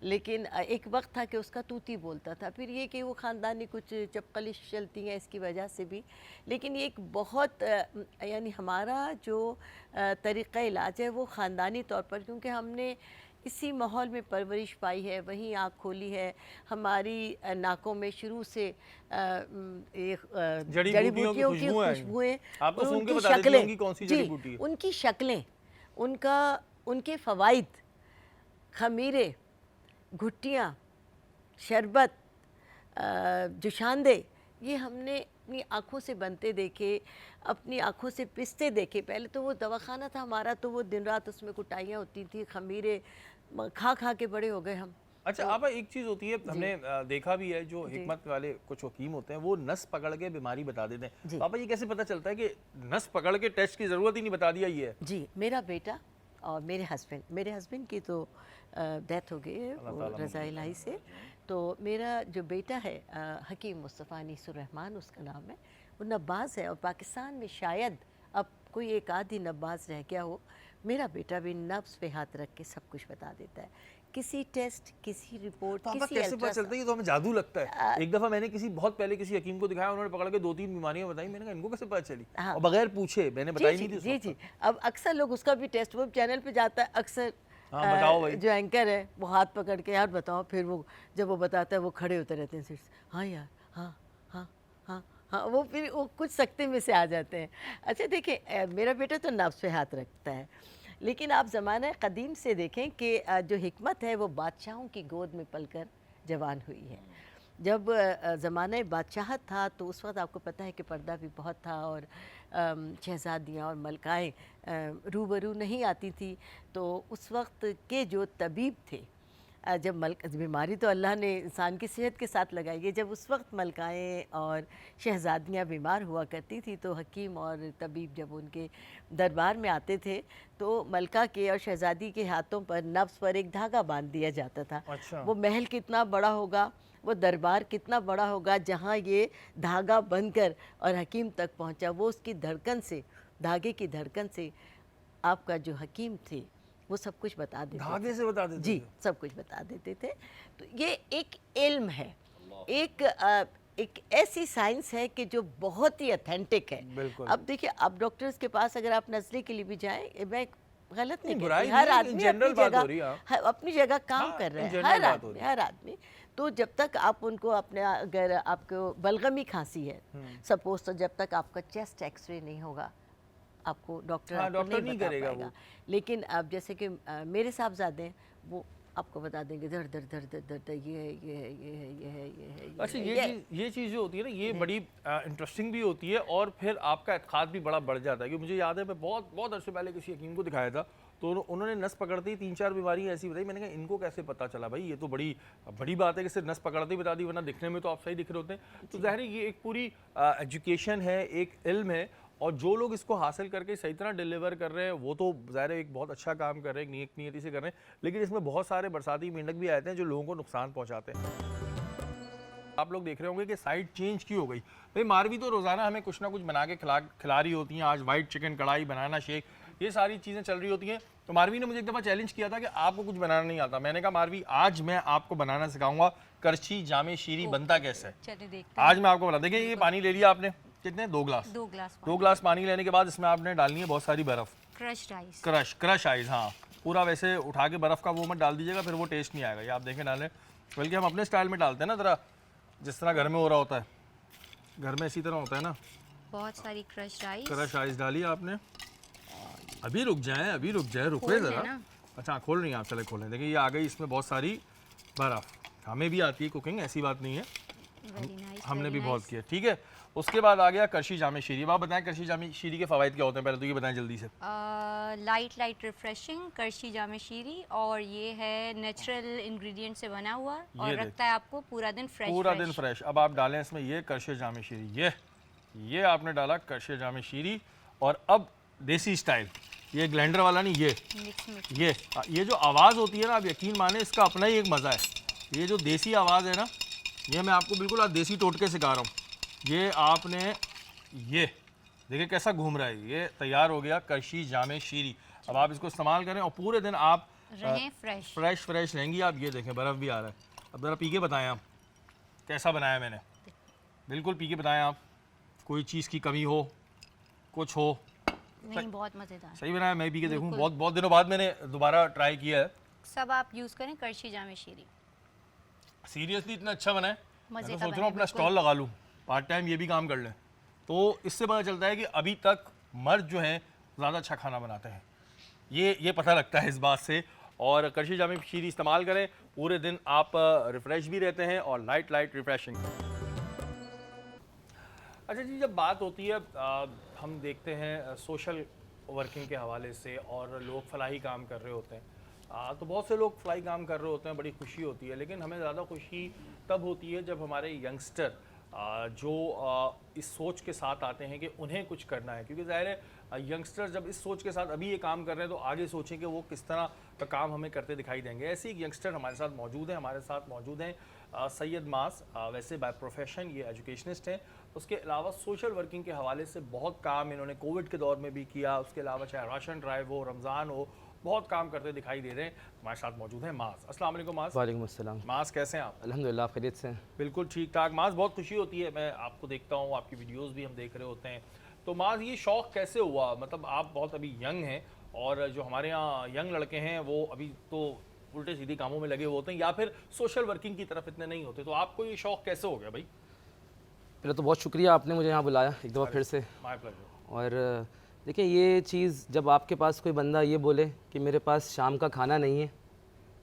لیکن ایک وقت تھا کہ اس کا توتی بولتا تھا، پھر یہ کہ وہ خاندانی کچھ چپقلش چلتی ہیں اس کی وجہ سے بھی، لیکن یہ ایک بہت یعنی ہمارا جو طریقہ علاج ہے وہ خاندانی طور پر، کیونکہ ہم نے اسی ماحول میں پرورش پائی ہے، وہیں آنکھ کھولی ہے، ہماری ناکوں میں شروع سے جڑی بوٹیوں کی خوشبوئیں، آپ تو سن کے ان کی بتا دیتی شکلیں، ہوں گی کون سی جڑی بوٹی ہے۔ ان کی شکلیں، ان کے فوائد، خمیرے، گھٹیاں، شربت، جوشاندے، یہ ہم نے اپنی آنکھوں سے بنتے دیکھے، اپنی آنکھوں سے پستے دیکھے۔ پہلے تو وہ دواخانہ تھا ہمارا تو وہ دن رات اس میں کٹائیاں ہوتی تھیں، خمیرے کھا کھا کے بڑے ہو گئے ہم۔ اچھا آپا ایک چیز ہوتی ہے ہم نے دیکھا بھی ہے، جو حکمت والے کچھ حکیم ہوتے ہیں وہ نس پکڑ کے بیماری بتا دیتے ہیں، پاپا یہ کیسے پتہ چلتا ہے کہ نس پکڑ کے ٹیسٹ کی ضرورت ہی نہیں بتا دیا یہ ہے؟ جی میرا بیٹا اور میرے ہسبینڈ کی تو ڈیتھ ہو گئی ہے رضا الہی سے، تو میرا جو بیٹا ہے حکیم مصطفیٰ انیس الرحمن اس کا نام ہے، وہ نباز ہے، اور پاکستان میں شاید اب کوئی ایک آدھی نباز رہ گیا ہو، میرا بیٹا بھی نبض پہ ہاتھ رکھ کے سب کچھ بتا دیتا ہے، کسی ٹیسٹ، کسی رپورٹ، پاپا کسی کیسے پتہ چلتا ہے؟ یہ تو ہمیں جادو لگتا ہے۔ ایک دفعہ میں نے بہت پہلے کسی حکیم کو دکھایا، انہوں نے پکڑ کے 2-3 بیماریاں بتائی، میں نے کہا ان کو کیسے پتہ چلی، اور بغیر پوچھے میں نے بتائی نہیں تھی۔ جی اب اکثر لوگ اس کا بھی ٹیسٹ وہ چینل پہ جاتا ہے، اکثر جو اینکر ہے وہ ہاتھ پکڑ کے یار بتاؤ، پھر وہ جب وہ بتاتا ہے وہ کھڑے ہوتے رہتے ہیں، ہاں یار، ہاں ہاں ہاں ہاں وہ پھر وہ کچھ سکتے میں سے آ جاتے ہیں. اچھا دیکھیں میرا بیٹا تو نبض پہ ہاتھ رکھتا ہے، لیکن آپ زمانہ قدیم سے دیکھیں کہ جو حکمت ہے وہ بادشاہوں کی گود میں پل کر جوان ہوئی ہے. جب زمانہ بادشاہت تھا تو اس وقت آپ کو پتہ ہے کہ پردہ بھی بہت تھا، اور شہزادیاں اور ملکائیں روبرو نہیں آتی تھی. تو اس وقت کے جو طبیب تھے، جب بیماری تو اللہ نے انسان کی صحت کے ساتھ لگائی ہے، جب اس وقت ملکائیں اور شہزادیاں بیمار ہوا کرتی تھی تو حکیم اور طبیب جب ان کے دربار میں آتے تھے تو ملکہ کے اور شہزادی کے ہاتھوں پر نبض پر ایک دھاگا باندھ دیا جاتا تھا. اچھا. وہ محل کتنا بڑا ہوگا، وہ دربار کتنا بڑا ہوگا جہاں یہ دھاگا بن کر اور حکیم تک پہنچا. وہ اس کی دھڑکن سے، دھاگے کی دھڑکن سے آپ کا جو حکیم تھے وہ سب کچھ بتا دیتے تھے. دھاگے سے بتا دیتے جی تھے؟ سب کچھ بتا دیتے تھے. تو یہ ایک علم ہے، ایک ایسی سائنس ہے کہ جو بہت ہی اتھینٹک ہے. بالکل. اب دیکھیں اب ڈاکٹرز کے پاس اگر آپ نظرے کے لیے بھی جائیں، میں غلط نہیں برائی کہتی، ہر نہیں ہے، آدمی جنرل اپنی بات جگہ ہو رہی ہے. اپنی جگہ کام ہاں، کر رہا ہے، جنرل بات ہو رہی ہے. ہر آدمی. تو جب تک آپ ان کو اپنے، اگر آپ کو بلغمی کھانسی ہے سپوز، تو جب تک آپ کا چیسٹ ایکس رے نہیں ہوگا آپ کو ڈاکٹر ہاں، آپ کو ڈاکٹر نہیں نہیں بتا کرے گا پائے گا. وہ. لیکن اب جیسے کہ میرے صاحبزادے ہیں، وہ آپ کو بتا دیں گے درد درد درد درد درد، یہ ہے یہ ہے یہ ہے یہ ہے یہ ہے. اچھا یہ چیز جو ہوتی ہے نا یہ بڑی انٹرسٹنگ بھی ہوتی ہے، اور پھر آپ کا اعتقاد بھی بڑا بڑھ جاتا ہے. کیونکہ مجھے یاد ہے میں بہت عرصے پہلے کسی حکیم کو دکھایا تھا تو انہوں نے نس پکڑتے ہی 3-4 بیماریاں ایسی بتائی. میں نے کہا ان کو کیسے پتہ چلا بھائی؟ یہ تو بڑی بات ہے کہ صرف نس پکڑتے ہی بتا دی، ورنہ دکھنے میں تو آپ صحیح دکھ رہے ہوتے ہیں. تو ظاہر ہے یہ ایک پوری ایجوکیشن ہے، ایک علم ہے، اور جو لوگ اس کو حاصل کر کے صحیح طرح ڈیلیور کر رہے ہیں وہ تو ظاہر ہے ایک بہت اچھا کام کر رہے ہیں، ایک نیک نیتی سے کر رہے ہیں. لیکن اس میں بہت سارے برساتی مینڈک بھی آتے ہیں جو لوگوں کو نقصان پہنچاتے ہیں. آپ لوگ دیکھ رہے ہوں گے کہ سائٹ چینج کی ہو گئی. بھئی ماروی تو روزانہ ہمیں کچھ نہ کچھ بنا کے کھلا رہی ہوتی ہیں. آج وائٹ چکن کڑھائی، بنانا شیک، یہ ساری چیزیں چل رہی ہوتی ہیں. تو ماروی نے مجھے ایک دفعہ چیلنج کیا تھا کہ آپ کو کچھ بنانا نہیں آتا. میں نے کہا ماروی آج میں آپ کو بنانا سکھاؤں گا کرچی جامع شیری بنتا کیسے ہے. چلے دیکھتے ہیں. آج میں آپ کو بتا دیں. یہ پانی لے لیا آپ نے کتنے؟ 2 گلاس. 2 گلاس پانی لینے کے بعد اس میں آپ نے ڈالنی ہے بہت ساری برف. Crushed ice. Crush ice. ہاں پورا ویسے اٹھا کے برف کا وہ مت ڈال دیجیے گا، پھر وہ ٹیسٹ نہیں آئے گا. یہ آپ دیکھیں ڈالیں، بلکہ ہم اپنے سٹائل میں ڈالتے ہیں نا، ذرا جس طرح گھر میں ہو رہا ہوتا ہے، گھر میں اسی طرح ہوتا ہے نا. بہت ساری کرشڈ آئس. کرش آئس ڈالی آپ نے. ابھی رک جائیں رکوے ذرا. اچھا کھول رہی ہیں آپ؟ چلے کھولیں. دیکھیں یہ آ گئی اس میں بہت ساری برف. ہمیں بھی آتی ہے کوکنگ، ایسی بات نہیں ہے، ہم نے بھی بہت کیا. ٹھیک ہے. اس کے بعد آ گیا کرشی جامع شیری. اب آپ بتائیں کرشی جامع شیری کے فوائد کیا ہوتے ہیں؟ پہلے تو یہ بتائیں جلدی سے. لائٹ ریفریشنگ کرشی جامع شیری، اور یہ ہے نیچرل انگریڈینٹ سے بنا ہوا، اور رکھتا ہے آپ کو پورا دن فریش. اب آپ ڈالیں اس میں یہ کرشی جامع شیری. یہ آپ نے ڈالا کرشی جامع شیری. اور اب دیسی سٹائل، یہ گلینڈر والا نہیں، یہ جو آواز ہوتی ہے نا، آپ یقین مانیں اس کا اپنا ہی ایک مزہ ہے. یہ جو دیسی آواز ہے نا، یہ میں آپ کو بالکل آج دیسی ٹوٹکے سکھا رہا ہوں. یہ آپ نے یہ دیکھیں کیسا گھوم رہا ہے. یہ تیار ہو گیا کرشی جامع شیری. اب آپ اس کو استعمال کریں اور پورے دن آپ فریش رہیں گی. آپ یہ دیکھیں برف بھی آ رہا ہے. اب ذرا پی کے بتائیں آپ کیسا بنایا میں نے. بالکل پی کے بتائیں آپ. کوئی چیز کی کمی ہو، کچھ ہو. نہیں، بہت مزیدار. صحیح بنایا. میں پی کے دیکھوں. بہت دنوں بعد میں نے دوبارہ ٹرائی کیا ہے. سب آپ یوز کریں کرشی جامع شیری. سیریسلی اتنا اچھا بنا ہے. میں تو سوچ رہا ہوں اپنا اسٹال لگا لوں، پارٹ ٹائم یہ بھی کام کر لیں. تو اس سے پتہ چلتا ہے کہ ابھی تک مرد جو ہیں زیادہ اچھا کھانا بناتے ہیں. یہ پتہ لگتا ہے اس بات سے. اور کرشی جامع شیری استعمال کریں، پورے دن آپ ریفریش بھی رہتے ہیں اور لائٹ ریفریشنگ. اچھا جی، جب بات ہوتی ہے ہم دیکھتے ہیں سوشل ورکنگ کے حوالے سے، اور لوگ فلاحی کام کر رہے ہوتے ہیں، تو بہت سے لوگ فلاحی کام کر رہے ہوتے ہیں، بڑی خوشی ہوتی ہے. لیکن ہمیں زیادہ خوشی تب ہوتی ہے جب ہمارے ینگسٹر جو اس سوچ کے ساتھ آتے ہیں کہ انہیں کچھ کرنا ہے. کیونکہ ظاہر ہے ینگسٹر جب اس سوچ کے ساتھ ابھی یہ کام کر رہے ہیں تو آگے سوچیں کہ وہ کس طرح کا کام ہمیں کرتے دکھائی دیں گے. ایسے ایک ینگسٹر ہمارے ساتھ موجود ہیں سید معاذ. ویسے بائی پروفیشن یہ ایجوکیشنسٹ ہیں. اس کے علاوہ سوشل ورکنگ کے حوالے سے بہت کام انہوں نے کووڈ کے دور میں بھی کیا. اس کے علاوہ چاہے راشن ڈرائیو ہو، رمضان ہو، بہت کام کرتے دکھائی دے رہے ہیں. ہمارے ساتھ موجود ہیں معاذ. السلام علیکم معاذ. وعلیکم السلام. معاذ کیسے ہیں آپ؟ الحمدللہ خیریت سے. بالکل ٹھیک ٹھاک. معاذ بہت خوشی ہوتی ہے، میں آپ کو دیکھتا ہوں، آپ کی ویڈیوز بھی ہم دیکھ رہے ہوتے ہیں. تو معاذ یہ شوق کیسے ہوا؟ مطلب آپ بہت ابھی ینگ ہیں، اور جو ہمارے یہاں ینگ لڑکے ہیں وہ ابھی تو الٹے سیدھی کاموں میں لگے ہوتے ہیں، یا پھر سوشل ورکنگ کی طرف اتنے نہیں ہوتے. تو آپ کو یہ شوق کیسے ہو گیا بھائی؟ پہلے تو بہت شکریہ آپ نے مجھے یہاں بلایا ایک دفعہ پھر سے. مائی پلیزر. اور دیکھیں یہ چیز جب آپ کے پاس کوئی بندہ یہ بولے کہ میرے پاس شام کا کھانا نہیں ہے,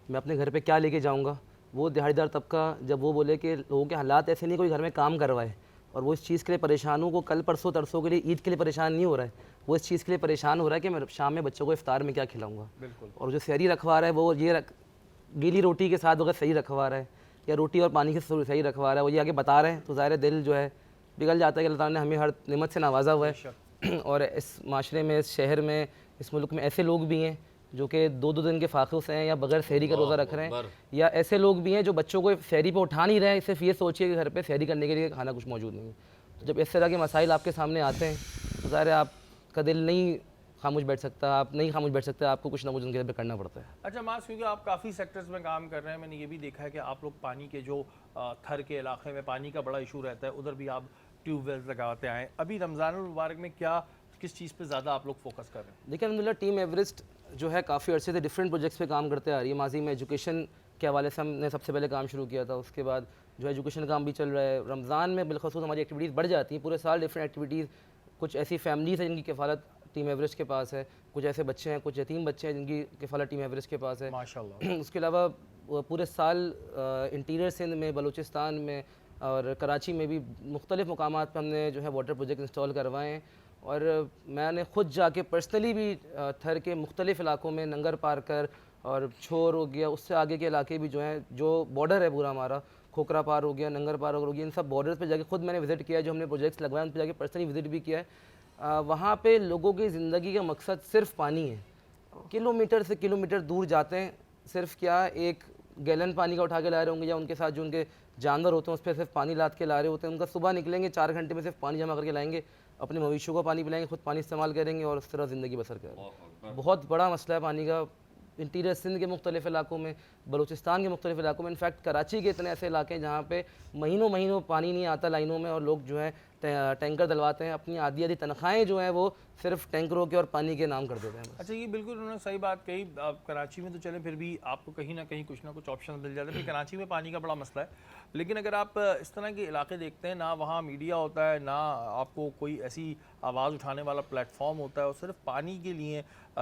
میں اپنے گھر پہ کیا لے کے جاؤں گا, وہ دہاڑی دار طبقہ جب وہ بولے کہ لوگوں کے حالات ایسے نہیں کوئی گھر میں کام کروائے اور وہ اس چیز کے لیے پریشان ہوں, کو کل پرسوں ترسوں کے لیے عید کے لیے پریشان نہیں ہو رہا ہے, وہ اس چیز کے لیے پریشان ہو رہا ہے کہ میں شام میں بچوں کو افطار میں کیا کھلاؤں گا. بالکل. اور جو سحری رکھوا رہا ہے وہ یہ گیلی روٹی کے ساتھ اگر صحیح رکھوا رہا ہے یا روٹی اور پانی کے صحیح رکھوا رہا ہے, وہ یہ آگے بتا رہے ہیں, تو ظاہر دل جو ہے پگھل جاتا ہے کہ اللہ تعالیٰ نے ہمیں ہر نعمت سے نوازا ہوا ہے. اور اس معاشرے میں, اس شہر میں, اس ملک میں ایسے لوگ بھی ہیں جو کہ 2-2 دن کے فاقے سے ہیں یا بغیر سحری کا روزہ رکھ رہے ہیں, یا ایسے لوگ بھی ہیں جو بچوں کو سحری پہ اٹھا نہیں رہے ہیں, صرف یہ سوچیے کہ گھر پہ سحری کرنے کے لیے کھانا کچھ موجود نہیں ہے. تو جب اس طرح کے مسائل آپ کے سامنے آتے ہیں تو ظاہر ہے آپ کا دل نہیں خاموش بیٹھ سکتا, آپ نہیں خاموش بیٹھ سکتے, آپ کو کچھ نہ کچھ ان کے لیے کرنا پڑتا ہے. اچھا معاذ, کیونکہ آپ کافی سیکٹرز میں کام کر رہے ہیں, میں نے یہ بھی دیکھا ہے کہ آپ لوگ پانی کے جو تھر کے علاقے میں پانی کا بڑا ایشو رہتا ہے, ادھر بھی آپ ٹیوب ویلز لگاتے آئے. ابھی رمضان المبارک میں کس چیز پہ زیادہ آپ لوگ فوکس کر رہے ہیں؟ دیکھیں الحمدللہ ٹیم ایورسٹ جو ہے کافی عرصے سے ڈفرینٹ پروجیکٹس پہ کام کرتے آ رہی ہے. ماضی میں ایجوکیشن کے حوالے سے ہم نے سب سے پہلے کام شروع کیا تھا, اس کے بعد جو ایجوکیشن کام بھی چل رہا ہے. رمضان میں بالخصوص ہماری ایکٹیویٹیز بڑھ جاتی ہیں, پورے سال ڈفرینٹ ایکٹیویٹیز. کچھ ایسی فیملیز ہیں جن کی کفالت ٹیم ایورسٹ کے پاس ہے, کچھ ایسے بچے ہیں, کچھ یتیم بچے ہیں جن کی کفالت ٹیم ایورسٹ کے پاس ہے. ماشاءاللہ. اس کے علاوہ پورے سال انٹیریئر سندھ میں, بلوچستان میں اور کراچی میں بھی مختلف مقامات پہ ہم نے جو ہے واٹر پروجیکٹ انسٹال کروائے ہیں. اور میں نے خود جا کے پرسنلی بھی تھر کے مختلف علاقوں میں, ننگر پارکر اور چھور ہو گیا, اس سے آگے کے علاقے بھی جو ہیں, جو بارڈر ہے پورا ہمارا, کھوکرا پار ہو گیا, ننگر پار ہو گیا, ان سب بارڈرز پہ جا کے خود میں نے وزٹ کیا ہے. جو ہم نے پروجیکٹس لگوائے ان پہ جا کے پرسنلی وزٹ بھی کیا ہے. وہاں پہ لوگوں کی زندگی کا مقصد صرف پانی ہے. کلومیٹر سے کلومیٹر دور جاتے ہیں, صرف کیا ایک گیلن پانی کا اٹھا کے لا رہے ہوں گے, یا ان کے ساتھ جو ان کے جانور ہوتے ہیں اس پہ صرف پانی لاد کے لا رہے ہوتے ہیں. ان کا صبح نکلیں گے 4 گھنٹے میں صرف پانی جمع کر کے لائیں گے, اپنے مویشیوں کو پانی پلائیں گے, خود پانی استعمال کریں گے اور اس طرح زندگی بسر کریں گے. بہت بڑا مسئلہ ہے پانی کا انٹیریئر سندھ کے مختلف علاقوں میں, بلوچستان کے مختلف علاقوں میں. انفیکٹ کراچی کے اتنے ایسے علاقے ہیں جہاں پہ مہینوں پانی نہیں آتا لائنوں میں, اور لوگ جو ہے ٹینکر دلواتے ہیں, اپنی آدھی تنخواہیں جو ہیں وہ صرف ٹینکروں کے اور پانی کے نام کر دیتے ہیں. اچھا, یہ بالکل انہوں نے صحیح بات کہی. کراچی میں تو چلیں پھر بھی آپ کو کہیں نہ کہیں کچھ نہ کچھ آپشن مل جاتے ہیں, کراچی میں پانی کا بڑا مسئلہ ہے. لیکن اگر آپ اس طرح کے علاقے دیکھتے ہیں, نہ وہاں میڈیا ہوتا ہے, نہ آپ کو کوئی ایسی آواز اٹھانے والا پلیٹ فارم ہوتا ہے, اور صرف پانی کے لیے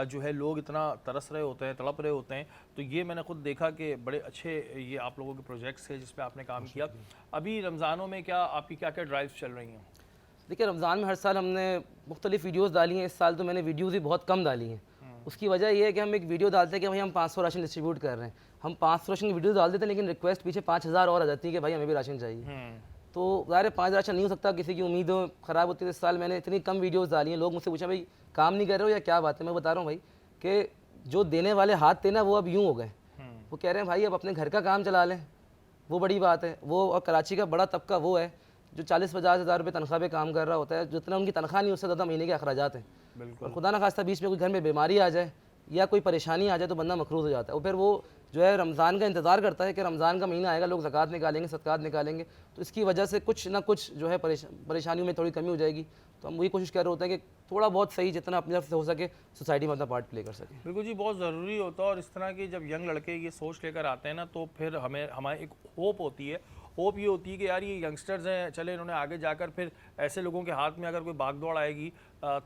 جو ہے لوگ اتنا ترس رہے ہوتے ہیں, تڑپ رہے ہوتے ہیں. تو یہ میں نے خود دیکھا کہ بڑے اچھے یہ آپ لوگوں کے پروجیکٹس ہیں جس پہ آپ نے کام کیا. ابھی رمضانوں میں آپ کی کیا ڈرائیوز چل رہی ہیں؟ دیکھیں رمضان میں ہر سال ہم نے مختلف ویڈیوز ڈالی ہیں. اس سال تو میں نے ویڈیوز ہی بہت کم ڈالی ہیں. اس کی وجہ یہ ہے کہ ہم ایک ویڈیو ڈالتے ہیں کہ بھائی ہم 500 راشن ڈسٹریبیوٹ کر رہے ہیں. ہم 500 راشن کی ویڈیوز ڈال دیتے ہیں, لیکن ریکویسٹ پیچھے 5000 اور آ جاتی ہے کہ بھائی ہمیں بھی راشن چاہیے. تو ظاہر 5 راشن نہیں ہو سکتا, کسی کی امید خراب ہوتی ہے. اس سال میں نے اتنی کم ویڈیوز ڈالی ہیں, لوگ مجھ سے پوچھا بھائی کام نہیں کر رہے ہو یا کیا بات ہے؟ میں بتا رہا ہوں بھائی کہ جو دینے والے ہاتھ تھے نا وہ اب یوں ہو گئے. وہ کہہ رہے ہیں بھائی اب اپنے گھر کا کام چلا لیں, وہ بڑی بات ہے. وہ اور کراچی کا بڑا طبقہ وہ ہے جو 40-50 ہزار روپے تنخواہ پہ کام کر رہا ہوتا ہے, جتنا ان کی تنخواہ نہیں اس سے زیادہ مہینے کے اخراجات ہیں. اور خدا نہ خواستہ بیچ میں کوئی گھر میں بیماری آ جائے یا کوئی پریشانی آ جائے تو بندہ مقروض ہو جاتا ہے. اور پھر وہ جو ہے رمضان کا انتظار کرتا ہے کہ رمضان کا مہینہ آئے گا, لوگ زکوٰۃ نکالیں گے, صدقات نکالیں گے, تو اس کی وجہ سے کچھ نہ کچھ جو ہے پریشانیوں میں تھوڑی کمی ہو جائے گی. تو ہم وہی کوشش کر رہے ہوتے ہیں کہ تھوڑا بہت صحیح جتنا اپنی طرف سے ہو سکے سوسائٹی میں اپنا پارٹ پلے کر سکیں. بالکل جی, بہت ضروری ہوتا ہے. اور اس طرح کے جب ینگ لڑکے یہ سوچ لے کر آتے ہیں نا, تو پھر ہماری ایک ہوپ ہوتی ہے. ہوپ یہ ہوتی ہے کہ یار یہ ینگسٹرز ہیں, چلے انہوں نے آگے جا کر پھر ایسے لوگوں کے ہاتھ میں اگر کوئی باغ دوڑ آئے گی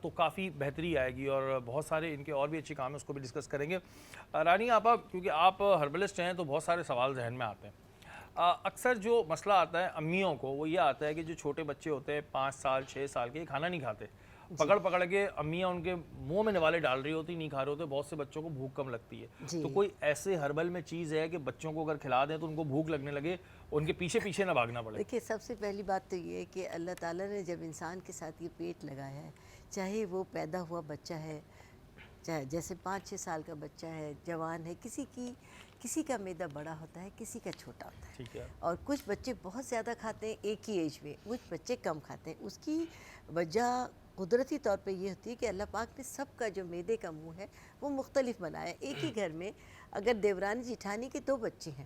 تو کافی بہتری آئے گی. اور بہت سارے ان کے اور بھی اچھے کام ہیں, اس کو بھی ڈسکس کریں گے. رانی آپا, کیونکہ آپ ہربلسٹ ہیں تو بہت سارے سوال ذہن میں آتے ہیں. اکثر جو مسئلہ آتا ہے امیوں کو وہ یہ آتا ہے کہ جو چھوٹے بچے ہوتے ہیں 5 سال 6 سال کے, کھانا نہیں کھاتے, پکڑ کے امیاں ان کے منہ میں نوالے ڈال رہی ہوتی, نہیں کھا رہے ہوتے. بہت سے بچوں کو بھوک کم لگتی ہے. تو کوئی ایسے ہربل میں چیز ہے کہ بچوں کو اگر کھلا دیں تو ان کو بھوک لگنے لگے, ان کے پیچھے نہ بھاگنا پڑے؟ دیکھیے سب سے پہلی بات تو یہ ہے کہ اللہ تعالیٰ نے جب انسان کے ساتھ یہ پیٹ لگایا ہے, چاہے وہ پیدا ہوا بچہ ہے, چاہے جیسے 5-6 سال کا بچہ ہے, جوان ہے, کسی کا معدہ بڑا ہوتا ہے, کسی کا چھوٹا ہوتا ہے. ٹھیک ہے. اور کچھ بچے بہت زیادہ کھاتے ہیں ایک ہی ایج میں, کچھ بچے کم کھاتے ہیں. اس کی وجہ قدرتی طور پہ یہ ہوتی ہے کہ اللہ پاک نے سب کا جو معدے کا منہ ہے وہ مختلف بنایا ہے. ایک ہی گھر میں اگر دیورانی جیٹھانی کے 2 بچے ہیں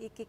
1-1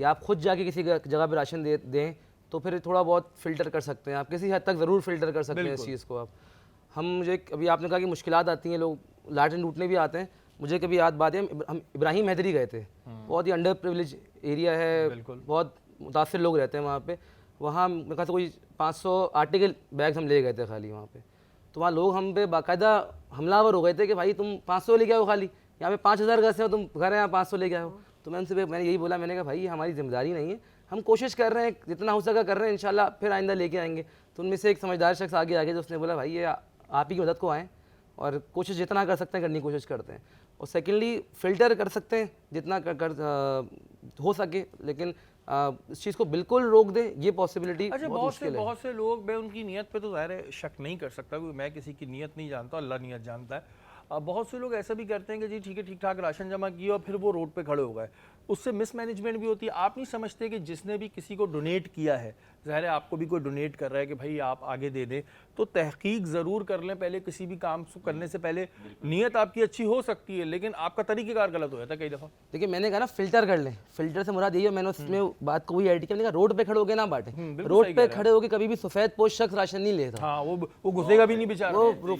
یا آپ خود جا کے کسی جگہ پہ راشن دیں تو پھر تھوڑا بہت فلٹر کر سکتے ہیں آپ, کسی حد تک ضرور فلٹر کر سکتے ہیں اس چیز کو آپ. مجھے ابھی آپ نے کہا کہ مشکلات آتی ہیں, لوگ لاٹرین لوٹنے بھی آتے ہیں. مجھے کبھی یاد بات ہے, ہم ابراہیم حیدری گئے تھے, بہت ہی انڈر پریولیج ایریا ہے, بہت متاثر لوگ رہتے ہیں وہاں پہ. وہاں میرے خیال سے کوئی 500 آٹے کے بیگز ہم لے گئے تھے خالی وہاں پہ. تو وہاں لوگ ہم پہ باقاعدہ حملہ آور ہو گئے تھے کہ بھائی تم 500 لے کے آؤ, خالی یہاں پہ 5000 گز سے ہو, تم گھر یہاں 500 لے کے آؤ. تو میں ان سے میں نے یہی بولا, میں نے کہا بھائی ہماری ذمہ داری نہیں ہے, ہم کوشش کر رہے ہیں جتنا ہو سکا کر رہے ہیں, انشاءاللہ پھر آئندہ لے کے آئیں گے. تو ان میں سے ایک سمجھدار شخص آگے آ گیا جو اس نے بولا بھائی یہ آپ ہی کی مدد کو آئیں اور کوشش جتنا کر سکتے ہیں کرنے کی کوشش کرتے ہیں. اور سیکنڈلی فلٹر کر سکتے ہیں جتنا ہو سکے, لیکن اس چیز کو بالکل روک دیں یہ پاسبلٹی بہت مشکل ہے. بہت سے لوگ میں ان کی نیت پہ تو ظاہر ہے شک نہیں کر سکتا, کیونکہ میں کسی کی نیت نہیں جانتا, اللہ نیت جانتا ہے. بہت سے لوگ ایسا بھی کرتے ہیں کہ جی ٹھیک ہے, ٹھیک ٹھاک راشن جمع کیا اور پھر وہ روڈ پہ کھڑے ہو گئے. اس سے مس مینجمنٹ بھی ہوتی ہے. آپ نہیں سمجھتے کہ جس نے بھی کسی کو ڈونیٹ کیا ہے, ظاہر ہے آپ کو بھی کوئی ڈونیٹ کر رہا ہے کہ بھائی آپ آگے دے دیں, تو تحقیق ضرور کر لیں پہلے. کسی بھی کام کرنے سے پہلے نیت آپ کی اچھی ہو سکتی ہے لیکن آپ کا طریقہ کار غلط ہو جاتا ہے کئی دفعہ. دیکھیے میں نے کہا نا فلٹر کر لیں, فلٹر سے مراد یہی ہے, میں نے اس میں بات کو وہی ایڈ کیا, میں نے کہا روڈ پہ کھڑے ہو کے نہ بانٹیں. روڈ پہ کھڑے ہو کے کبھی بھی سفید پوش شخص راشن نہیں لیتا. ہاں وہ گھسے گا بھی نہیں بیچارہ. وہ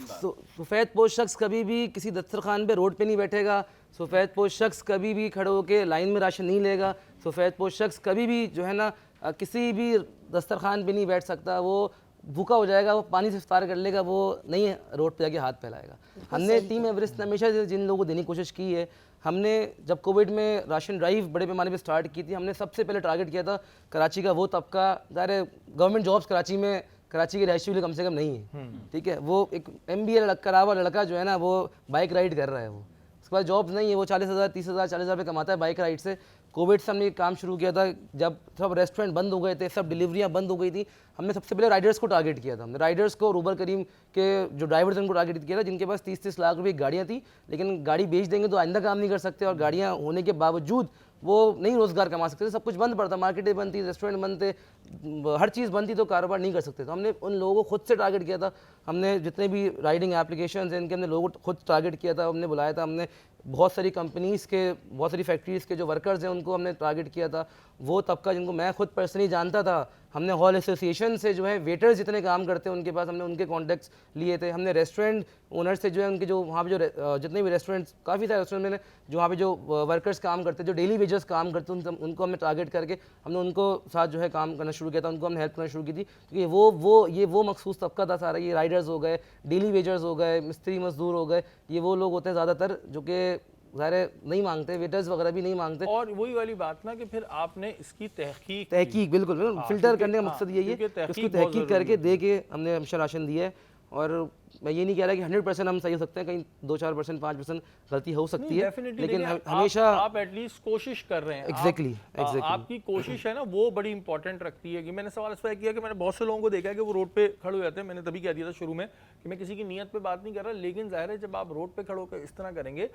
سفید پوش شخص کبھی بھی کسی دسترخوان پہ روڈ پہ نہیں بیٹھے گا. سفید پوش شخص کبھی بھی کھڑے ہو کے لائن میں راشن نہیں لے گا. سفید پوش شخص کبھی بھی جو ہے نا کسی بھی دسترخوان پہ نہیں بیٹھ سکتا. وہ بھوکا ہو جائے گا, وہ پانی سے افطار کر لے گا, وہ نہیں روڈ پہ جا کے ہاتھ پھیلائے گا. ہم نے ٹیم ایورسٹ نے ہمیشہ جن لوگوں کو دینے کی کوشش کی ہے, ہم نے جب کووڈ میں راشن ڈرائیو بڑے پیمانے پہ سٹارٹ کی تھی, ہم نے سب سے پہلے ٹارگٹ کیا تھا کراچی کا وہ طبقہ, ظاہر گورنمنٹ جابس کراچی کے رہائشی والے کم سے کم نہیں ہے, ٹھیک ہے. وہ ایک MBA کرا ہوا لڑکا جو ہے نا وہ بائک رائڈ کر رہا ہے, وہ اس کے بعد جابس نہیں ہے, وہ 40,000 30,000 40,000 روپے کماتا ہے بائک رائڈ سے. کووڈ سے ہم نے کام شروع کیا تھا جب سب ریسٹورینٹ بند ہو گئے تھے, سب ڈیلیوریاں بند ہو گئی تھی. ہم نے سب سے پہلے رائڈرس کو ٹارگٹ کیا تھا. ہم نے رائڈرس کو اور اوبر کریم کے جو ڈرائیورز ہیں ان کو ٹارگٹ کیا تھا, جن کے پاس 30-30 لاکھ روپے کی گاڑیاں تھیں, لیکن گاڑی بیچ دیں گے تو آئندہ کام نہیں کر سکتے, اور گاڑیاں ہونے کے باوجود وہ نہیں روزگار کما سکتے. سب کچھ بند پڑتا, مارکیٹیں بند تھی, ریسٹورینٹ بند تھے, ہر چیز بند تھی, تو کاروبار نہیں کر سکتے. تو ہم نے ان لوگوں کو خود سے ٹارگٹ کیا تھا. ہم نے جتنے بھی رائڈنگ اپلیکیشنز ہیں ان کے ہم نے لوگوں کو خود ٹارگٹ کیا تھا, ہم نے بلایا تھا. ہم نے بہت ساری کمپنیز کے, بہت ساری فیکٹریز کے جو ورکرز ہیں ان کو ہم نے ٹارگٹ کیا تھا. وہ طبقہ جن کو میں خود پرسنلی جانتا تھا, ہم نے ہال ایسوسیشن سے جو ہے ویٹرز جتنے کام کرتے ہیں ان کے پاس ہم نے ان کے کانٹیکٹس لیے تھے. ہم نے ریسٹورینٹ اونر سے جو ہے ان کے جو وہاں پہ جو جتنے بھی ریسٹورینٹس, کافی سارے ریسٹورینٹ میں جو وہاں پہ جو ورکرز کام کرتے ہیں, جو ڈیلی ویجرز کام کرتے ہیں, ان کو ہم نے ٹارگٹ کر کے ہم نے ان کو ساتھ جو ہے کام کرنا شروع کیا تھا, ان کو ہم نے ہیلپ کرنا شروع کی تھی. کیونکہ یہ وہ مخصوص طبقہ تھا سارا. یہ رائڈرز ہو گئے, ڈیلی ویجرز ہو گئے, مستری مزدور ہو گئے, یہ وہ لوگ ہوتے ہیں زیادہ تر جو کہ ظاہر نہیں مانگتے, ویٹرز وغیرہ بھی نہیں مانگتے. اور وہی والی بات نا کہ پھر آپ نے اس کی تحقیق بالکل فلٹر کرنے کا مقصد یہی ہے کہ اس کی تحقیق کر کے دے کے ہم نے ہمیشہ راشن دیا ہے. اور میں یہ نہیں کہہ رہا کہ 100% ہم صحیح ہو سکتے ہیں, کہیں 2-4% 5% غلطی ہو سکتی ہے, لیکن ہمیشہ آپ ایٹ لیسٹ کوشش کر رہے ہیں. ایگزیکٹلی آپ کی کوشش ہے نا وہ بڑی امپورٹنٹ رکھتی ہے. کہ میں نے سوال اس پہ کیا کہ میں نے بہت سے لوگوں کو دیکھا ہے کہ وہ روڈ پہ کھڑے ہو جاتے ہیں. میں نے تبھی کہہ دیا تھا شروع میں کہ میں کسی کی نیت پہ بات نہیں کر رہا, لیکن ظاہر ہے جب آپ روڈ پہ کھڑے ہو کر اس طرح کریں گے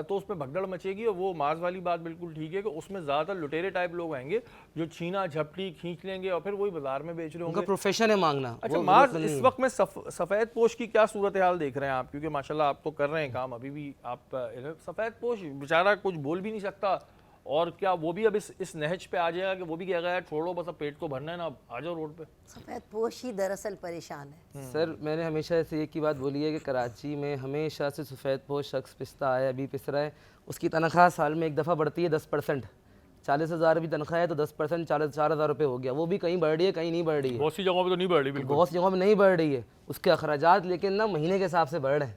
تو اس میں بھگدڑ مچے گی. اور وہ ماز والی بات بالکل ٹھیک ہے کہ اس میں زیادہ تر لٹیرے ٹائپ لوگ آئیں گے جو چھینا جھپٹی کھینچ لیں گے اور پھر وہی بازار میں بیچ رہے ہوں گے. پروفیشن ہے مانگنا. اچھا ماز اس وقت میں سفید پوش کی کیا صورتحال دیکھ رہے ہیں آپ, کیونکہ ماشاءاللہ آپ تو کر رہے ہیں کام ابھی بھی. آپ سفید پوش بیچارہ کچھ بول بھی نہیں سکتا, اور کیا وہ بھی اب اس نہج پہ آ جائے گا کہ وہ بھی کہے گا یار چھوڑو بس اب پیٹ تو بھرنا ہے نا, اب آ جاؤ روڈ پہ. سفید پوش ہی دراصل پریشان ہے. سر میں نے ہمیشہ ایسے ایک ہی بات بولی ہے کہ کراچی میں ہمیشہ سے سفید پوش شخص پستا ہے, ابھی پس رہا ہے. اس کی تنخواہ سال میں ایک دفعہ بڑھتی ہے 10%. 40,000 بھی تنخواہ ہے تو 10% 4,000 روپے ہو گیا. وہ بھی کہیں بڑھ رہی ہے کہیں نہیں بڑھ رہی ہے, بہت سی جگہوں پہ تو نہیں بڑھ رہی, بالکل بہت سی جگہوں میں نہیں بڑھ رہی ہے. اس کے اخراجات لیکن نا مہینے کے حساب سے بڑھ رہے ہیں.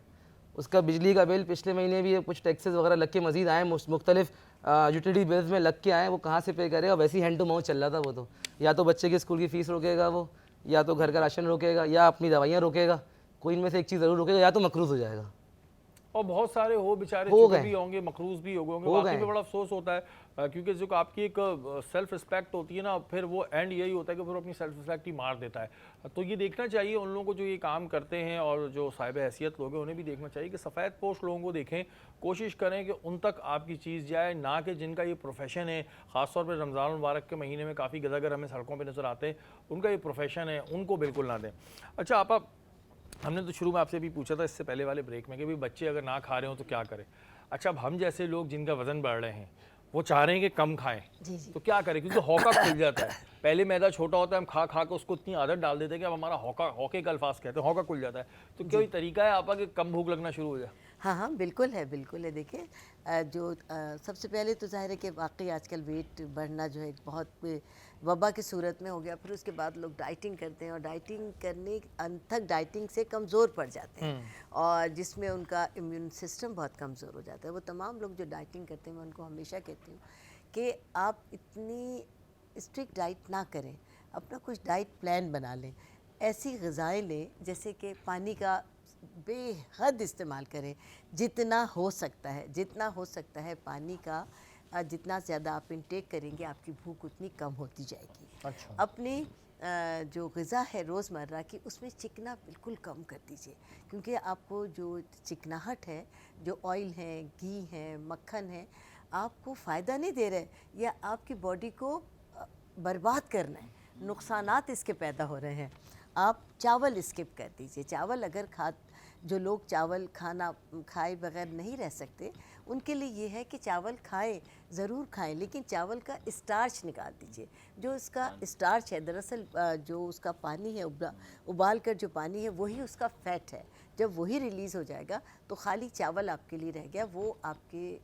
اس کا بجلی کا بل پچھلے مہینے بھی کچھ ٹیکسز وغیرہ لگ کے مزید آئے, مختلف یوٹیلیٹی بلز میں لگ کے آئے, وہ کہاں سے پے کرے گا. ویسے ہی ہینڈ ٹو ماؤتھ چل رہا تھا. وہ تو یا تو بچے کے اسکول کی فیس روکے گا وہ, یا تو گھر کا راشن روکے گا, یا اپنی دوائیاں روکے گا. کوئی ان میں سے ایک چیز ضرور روکے گا, یا تو مقروض ہو جائے گا. اور بہت سارے بیچارے چکے بھی ہوں گے, مقروض بھی ہو گئے ہوں گے. واقعی میں بڑا افسوس ہوتا ہے کیونکہ جو آپ کی ایک سیلف رسپیکٹ ہوتی ہے نا, پھر وہ اینڈ یہی ہوتا ہے کہ پھر اپنی سیلف رسپیکٹ ہی مار دیتا ہے. تو یہ دیکھنا چاہیے ان لوگوں کو جو یہ کام کرتے ہیں, اور جو صاحب حیثیت لوگ ہیں انہیں بھی دیکھنا چاہیے کہ سفید پوش لوگوں کو دیکھیں, کوشش کریں کہ ان تک آپ کی چیز جائے, نہ کہ جن کا یہ پروفیشن ہے. خاص طور پہ رمضان المبارک کے مہینے میں کافی گداگر ہمیں سڑکوں پہ نظر آتے ہیں, ان کا یہ پروفیشن ہے, ان کو بالکل نہ دیں. اچھا آپ ہم نے تو شروع میں آپ سے بھی پوچھا تھا اس سے پہلے والے بریک میں کہ بچے اگر نہ کھا رہے ہوں تو کیا کریں. اچھا اب ہم جیسے لوگ جن کا وزن بڑھ رہے ہیں وہ چاہ رہے ہیں کہ کم کھائیں. جی جی تو کیا کریں, کیونکہ ہوکا کھل جاتا ہے. پہلے میدا چھوٹا ہوتا ہے, ہم کھا کھا کے اس کو اتنی عادت ڈال دیتے ہیں کہ اب ہمارا ہوکے کا الفاظ کہتے ہیں, ہوکا کھل جاتا ہے. تو کوئی طریقہ ہے آپا کہ کم بھوک لگنا شروع ہو جائے؟ ہاں ہاں بالکل ہے, بالکل ہے. دیکھیں جو سب سے پہلے تو ظاہر ہے کہ واقعی آج کل ویٹ بڑھنا جو ہے ایک بہت وبا کی صورت میں ہو گیا. پھر اس کے بعد لوگ ڈائٹنگ کرتے ہیں اور ڈائٹنگ کرنے انتھک ڈائٹنگ سے کمزور پڑ جاتے ہیں, اور جس میں ان کا امیون سسٹم بہت کمزور ہو جاتا ہے. وہ تمام لوگ جو ڈائٹنگ کرتے ہیں میں ان کو ہمیشہ کہتی ہوں کہ آپ اتنی اسٹرکٹ ڈائٹ نہ کریں, اپنا کچھ ڈائٹ پلان بنا لیں. ایسی غذائیں لیں جیسے کہ پانی کا بے حد استعمال کریں, جتنا ہو سکتا ہے, جتنا ہو سکتا ہے پانی کا جتنا زیادہ آپ انٹیک کریں گے آپ کی بھوک اتنی کم ہوتی جائے گی. اچھا. اپنی جو غذا ہے روزمرہ کی اس میں چکنا بالکل کم کر دیجئے, کیونکہ آپ کو جو چکناہٹ ہے, جو آئل ہے, گھی ہے, مکھن ہے, آپ کو فائدہ نہیں دے رہے, یا آپ کی باڈی کو برباد کرنا ہے, نقصانات اس کے پیدا ہو رہے ہیں. آپ چاول اسکپ کر دیجئے. چاول اگر جو لوگ چاول کھائے بغیر نہیں رہ سکتے ان کے لیے یہ ہے کہ چاول کھائیں, ضرور کھائیں, لیکن چاول کا اسٹارچ نکال دیجئے. جو اس کا اسٹارچ ہے دراصل جو اس کا پانی ہے, ابال کر جو پانی ہے وہی اس کا فیٹ ہے. جب وہی ریلیز ہو جائے گا تو خالی چاول آپ کے لیے رہ گیا, وہ آپ کے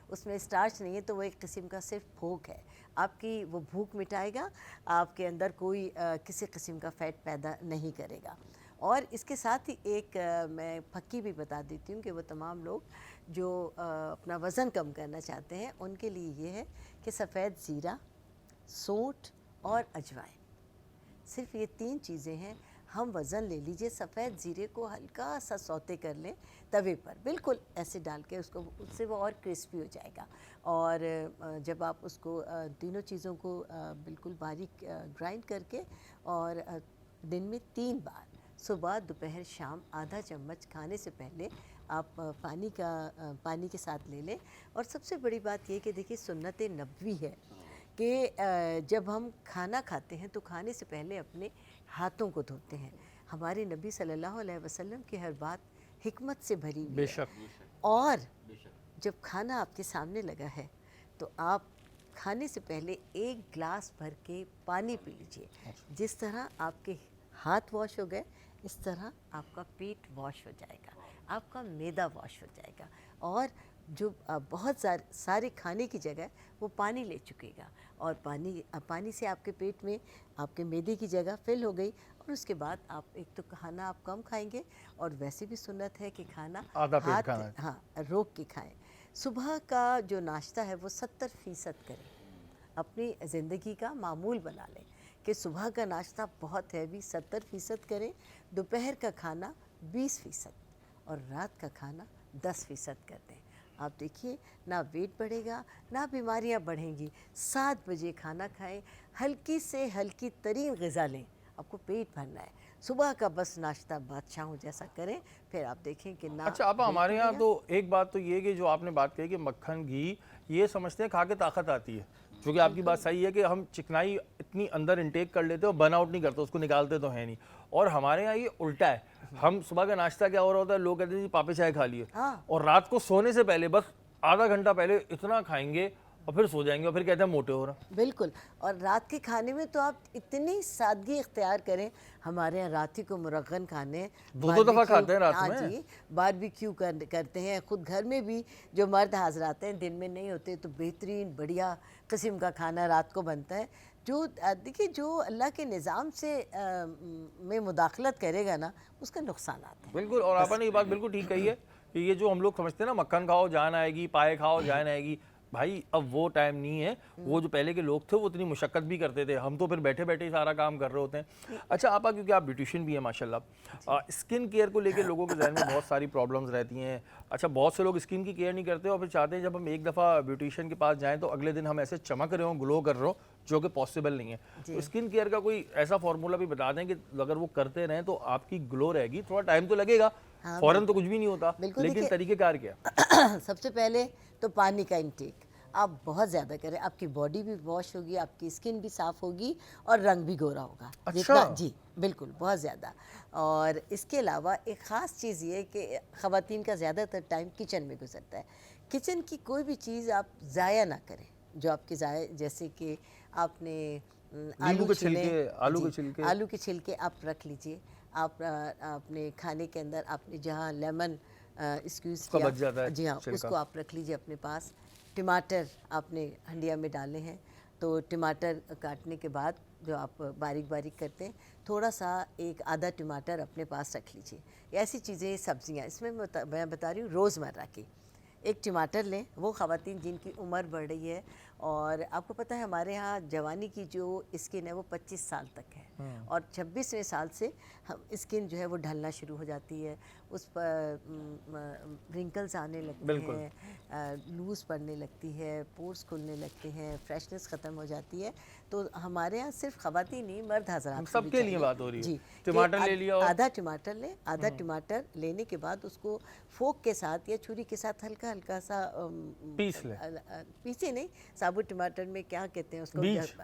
اس میں اسٹارچ نہیں ہے, تو وہ ایک قسم کا صرف بھوک ہے. آپ کی وہ بھوک مٹائے گا, آپ کے اندر کوئی کسی قسم کا فیٹ پیدا نہیں کرے گا. اور اس کے ساتھ ہی ایک میں پھکی بھی بتا دیتی ہوں کہ وہ تمام لوگ جو اپنا وزن کم کرنا چاہتے ہیں ان کے لیے یہ ہے کہ سفید زیرہ, سونٹھ اور اجوائن, صرف یہ 3 چیزیں ہیں. ہم وزن لے لیجئے, سفید زیرے کو ہلکا سا سوتے کر لیں توے پر, بالکل ایسے ڈال کے اس کو, اس سے وہ اور کرسپی ہو جائے گا. اور جب آپ اس کو تینوں چیزوں کو بالکل باریک گرائنڈ کر کے, اور دن میں 3 بار صبح, دوپہر, شام آدھا چمچ کھانے سے پہلے آپ پانی کے ساتھ لے لیں. اور سب سے بڑی بات یہ کہ دیکھیے سنت نبوی ہے کہ جب ہم کھانا کھاتے ہیں تو کھانے سے پہلے اپنے ہاتھوں کو دھوتے ہیں. ہمارے نبی صلی اللہ علیہ وسلم کی ہر بات حکمت سے بھری ہوئی بے ہے. شک. اور جب کھانا آپ کے سامنے لگا ہے تو آپ کھانے سے پہلے 1 گلاس بھر کے پانی پی لیجئے. جس طرح آپ کے ہاتھ واش ہو گئے اس طرح آپ کا پیٹ واش ہو جائے گا, آپ کا معدہ واش ہو جائے گا, اور جو بہت سارے کھانے کی جگہ وہ پانی لے چکے گا, اور پانی سے آپ کے پیٹ میں آپ کے معدے کی جگہ فل ہو گئی. اور اس کے بعد آپ ایک تو کھانا آپ کم کھائیں گے, اور ویسے بھی سنت ہے کہ کھانا آدھا پیٹ کھانا ہے. ہاں روک کے کھائیں. صبح کا جو ناشتہ ہے وہ 70% کریں, اپنی زندگی کا معمول بنا لیں کہ صبح کا ناشتہ بہت ہیوی 70% کریں, دوپہر کا کھانا 20% اور رات کا کھانا 10% کر دیں. آپ دیکھیے نہ ویٹ بڑھے گا نہ بیماریاں بڑھیں گی. 7 بجے کھانا کھائیں, ہلکی سے ہلکی ترین غذا لیں, آپ کو پیٹ بھرنا ہے. صبح کا بس ناشتہ بادشاہوں جیسا کریں, پھر آپ دیکھیں کہ نہ اچھا آپا, ہمارے یہاں تو ایک بات تو یہ کہ جو آپ نے بات کہی کہ مکھن, گھی, یہ سمجھتے ہیں کھا کے طاقت آتی ہے, چونکہ آپ کی بات صحیح ہے کہ ہم چکنائی اتنی اندر انٹیک کر لیتے ہیں اور برن آؤٹ نہیں کرتے, اس کو نکالتے تو ہیں نہیں. اور ہمارے یہاں یہ الٹا ہے, ہم صبح کا ناشتہ کیا ہو رہا ہوتا ہے, لوگ کہتے ہیں جی پاپے چائے کھا لیے, اور رات کو سونے سے پہلے بس آدھا گھنٹہ پہلے اتنا کھائیں گے اور پھر سو جائیں گے, اور پھر کہتے ہیں موٹے ہو رہا. بالکل. اور رات کے کھانے میں تو آپ اتنی سادگی اختیار کریں. ہمارے یہاں راتی کو مرغن کھانے 2 دفعہ کھاتے ہیں رات میں. ہاں جی, باربیکیو کرتے ہیں. خود گھر میں بھی جو مرد حضرات ہیں دن میں نہیں ہوتے تو بہترین بڑھیا قسم کا کھانا رات کو بنتا ہے. جو دیکھیے جو اللہ کے نظام سے میں مداخلت کرے گا نا اس کا نقصانات ہیں. بالکل. اور آپ نے یہ بات بالکل ٹھیک کہی ہے کہ یہ جو ہم لوگ سمجھتے ہیں نا مکھن کھاؤ جان آئے گی, پائے کھاؤ جان آئے گی, بھائی اب وہ ٹائم نہیں ہے. وہ جو پہلے کے لوگ تھے وہ اتنی مشقت بھی کرتے تھے, ہم تو پھر بیٹھے بیٹھے ہی سارا کام کر رہے ہوتے ہیں. اچھا آپا, کیونکہ آپ بیوٹیشین بھی ہیں ماشاءاللہ, اسکن کیئر کو لے کے لوگوں کے ذہن میں بہت ساری پرابلمز رہتی ہیں. اچھا بہت سے لوگ اسکن کی کیئر نہیں کرتے اور پھر چاہتے ہیں جب ہم ایک دفعہ بیوٹیشین کے پاس جائیں تو اگلے دن ہم ایسے چمک رہے ہوں, گلو کر رہے ہوں, جو کہ پاسبل نہیں ہے. اسکن کیئر کا کوئی ایسا فارمولا بھی بتا دیں کہ اگر وہ کرتے رہیں تو آپ کی گلو رہے گی. تھوڑا ٹائم تو لگے گا, فوراً تو کچھ بھی نہیں ہوتا, لیکن طریقہ کار کیا؟ سب سے پہلے تو پانی کا انٹیک آپ بہت زیادہ کریں, آپ کی باڈی بھی واش ہوگی, آپ کی اسکن بھی صاف ہوگی اور رنگ بھی گورا ہوگا. اچھا جی بالکل, بہت زیادہ. اور اس کے علاوہ ایک خاص چیز یہ ہے کہ خواتین کا زیادہ تر ٹائم کچن میں گزرتا ہے. کچن کی کوئی بھی چیز آپ ضائع نہ کریں، جو آپ کے ضائع، جیسے کہ آپ نے نیمبو کے چھلکے، آلو کے چھلکے، آلو کے چھلکے آپ رکھ لیجئے. آپ اپنے کھانے کے اندر آپ نے جہاں لیمن اسکویز کا کیا، بچ جاتا ہے جی ہاں، اس کو آپ رکھ لیجئے اپنے پاس. ٹماٹر آپ نے ہنڈیا میں ڈالے ہیں، تو ٹماٹر کاٹنے کے بعد جو آپ باریک باریک کرتے ہیں، تھوڑا سا ایک آدھا ٹماٹر اپنے پاس رکھ لیجئے. ایسی چیزیں، سبزیاں اس میں میں بتا رہی ہوں روزمرہ کی. ایک ٹماٹر لیں، وہ خواتین جن کی عمر بڑھ رہی ہے، اور آپ کو پتہ ہے ہمارے ہاں جوانی کی جو اسکن ہے وہ 25 سال تک ہے، اور 26ویں سال سے اسکن جو ہے وہ ڈھلنا شروع ہو جاتی ہے، اس پر رنکلز آنے لگتے ہیں، لوز پڑنے لگتی ہے، پورس کھلنے لگتے ہیں، فریشنس ختم ہو جاتی ہے. تو ہمارے ہاں صرف خواتین نہیں، مرد حضرات سب کے لیے بات ہو رہی ہے. جی، ٹماٹر لے لیا، اور آدھا ٹماٹر لیں. آدھا ٹماٹر لینے کے بعد اس کو فوک کے ساتھ یا چھری کے ساتھ ہلکا ہلکا سا پیس لیں. پیسے نہیں، ثابت ٹماٹر میں کیا کہتے ہیں اس کو، بیج.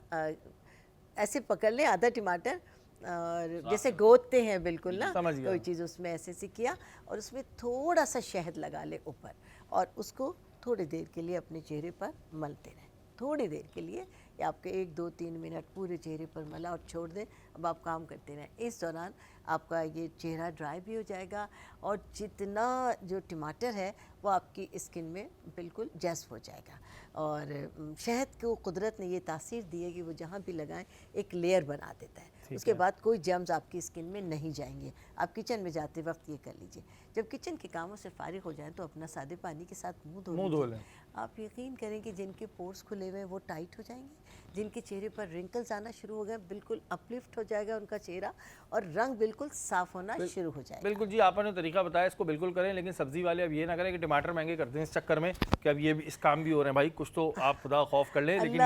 ایسے پکڑ لیں آدھا ٹماٹر، اور جیسے گوتتے ہیں بالکل نا، سمجھ گیا. کوئی چیز اس میں ایسے سے کیا، اور اس میں تھوڑا سا شہد لگا لیں اوپر، اور اس کو تھوڑی دیر کے لیے اپنے چہرے پر ملتے رہیں. تھوڑی دیر کے لیے، یا آپ کے 1 2 3 منٹ پورے چہرے پر ملا اور چھوڑ دیں. اب آپ کام کرتے رہیں. اس دوران آپ کا یہ چہرہ ڈرائی بھی ہو جائے گا، اور جتنا جو ٹماٹر ہے وہ آپ کی اسکن میں بالکل جذب ہو جائے گا. اور شہد کو قدرت نے یہ تاثیر دی ہے کہ وہ جہاں بھی لگائیں ایک لیئر بنا دیتا ہے. اس کے بعد کوئی جرمز آپ کی اسکن میں نہیں جائیں گے. آپ کچن میں جاتے وقت یہ کر لیجئے. جب کچن کے کاموں سے فارغ ہو جائیں تو اپنا سادے پانی کے ساتھ منہ دھو لیں. آپ یقین کریں کہ جن کے پورس کھلے ہوئے ہیں وہ ٹائٹ ہو جائیں گے، جن کے چہرے پر رنکلز آنا شروع ہو گئے بالکل اپلفٹ ہو جائے گا ان کا چہرہ، اور رنگ بالکل صاف ہونا شروع ہو جائے گا. بالکل جی، آپ نے طریقہ بتایا، اس کو بالکل کریں. لیکن سبزی والے اب یہ نہ کریں کہ ٹماٹر مہنگے کرتے ہیں اس چکر میں کہ اب یہ بھی اس کام بھی ہو رہے ہیں. بھائی کچھ تو آپ خدا خوف کر لیں. لیکن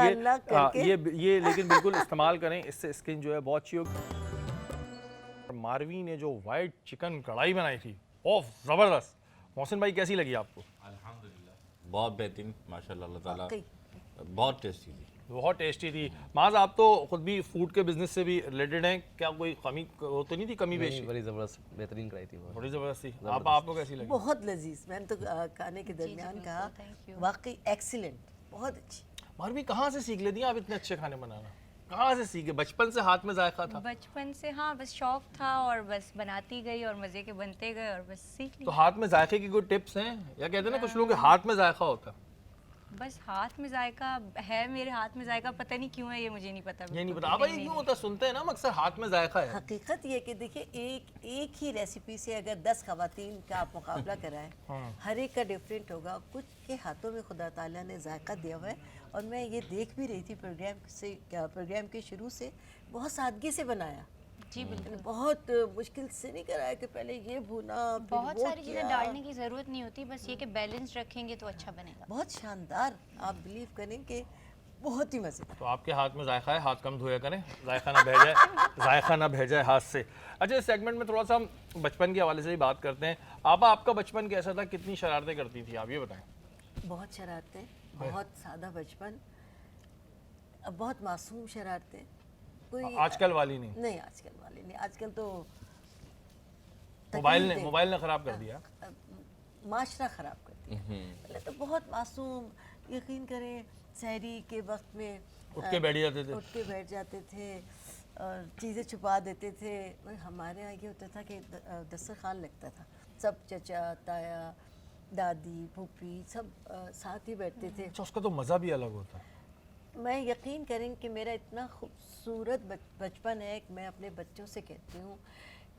یہ لیکن بالکل استعمال کریں، اس سے اسکن جو ہے بہت اچھی ہوگی. ماروی نے جو وائٹ چکن کڑھائی بنائی تھی، اوف زبردست. محسن بھائی کیسی لگی آپ کو؟ الحمدللہ بہت بہترین، ماشاءاللہ، اللہ تعالیٰ بہت ٹیسٹی تھی. بہت ٹیسٹی تھی. معاذ آپ تو خود بھی فوڈ کے بزنس سے بھی ریلیٹڈ ہیں، کیا کوئی کمی تو نہیں تھی، کمی بیشی؟ بڑی زبردست، بہترین کرائی تھی. بڑی زبردست تھی. آپ کو کیسی لگی؟ بہت لذیذ. میں نے تو کھانے کے درمیان کہا واقعی ایکسیلنٹ، بہت اچھی. ماروی کہاں سے سیکھ لیتی ہیں آپ اتنے اچھے کھانے بنانا؟ کہاں سے سیکھے؟ بچپن سے ہاتھ میں ذائقہ تھا؟ بچپن سے ہاں، بس شوق تھا، اور بس بناتی گئی اور مزے کے بنتے گئے اور بس سیکھ لی. تو ہاتھ میں ذائقے کی کوئی ٹپس ہیں، یا کہتے ہیں نا کچھ لوگوں کے ہاتھ میں ذائقہ ہوتا ہے؟ بس ہاتھ میں ذائقہ ہے، میرے ہاتھ میں ذائقہ پتہ نہیں کیوں ہے، یہ مجھے نہیں پتا. یہ نہیں پتا آپ کیوں ہوتا؟ سنتے ہیں نا اکثر ہاتھ میں ذائقہ ہے. حقیقت یہ کہ دیکھیں ایک ہی ریسیپی سے اگر 10 خواتین کا آپ مقابلہ کرائیں، ہر ایک کا ڈیفرنٹ ہوگا. کچھ کے ہاتھوں میں خدا تعالیٰ نے ذائقہ دیا ہوا ہے، اور میں یہ دیکھ بھی رہی تھی پروگرام کے شروع سے بہت سادگی سے بنایا. جی بالکل، بہت مشکل سے نہیں کرایا کہ پہلے یہ بھونا، بہت ساری چیزیں ڈالنے کی ضرورت نہیں ہوتی، بس یہ کہ بیلنس رکھیں گے تو اچھا بنے گا. بہت شاندار. آپ بلیو کریں کہ بہت ہی مزے. تو آپ کے ہاتھ میں ذائقہ ہے، ہاتھ کم دھویا کریں، ذائقہ نہ بہ جائے، ذائقہ نہ بہ جائے ہاتھ سے. اچھا، اس سیگمنٹ میں تھوڑا سا ہم بچپن کے حوالے سے ہی بات کرتے ہیں. آپ کا بچپن کیسا تھا؟ کتنی شرارتیں کرتی تھی آپ، یہ بتائیں. بہت شرارتیں، بہت سادہ بچپن، بہت معصوم شرارتیں. کوئی آج کل والی نہیں؟ نہیں، آج کل والی نہیں. آج کل تو موبائل نے خراب کر دیا، معاشرہ خراب کر دیا. پہلے تو بہت معصوم، یقین کریں سحری کے وقت میں اٹھ کے بیٹھ جاتے تھے اور چیزیں چھپا دیتے تھے. ہمارے یہاں یہ ہوتا تھا کہ دسترخوان لگتا تھا، سب چچا، تایا، دادی، پھوپھی سب ساتھ ہی بیٹھتے تھے. اچھا، اس کا تو مزہ بھی الگ ہوتا ہے. میں یقین کریں کہ میرا اتنا خوبصورت بچپن ہے کہ میں اپنے بچوں سے کہتی ہوں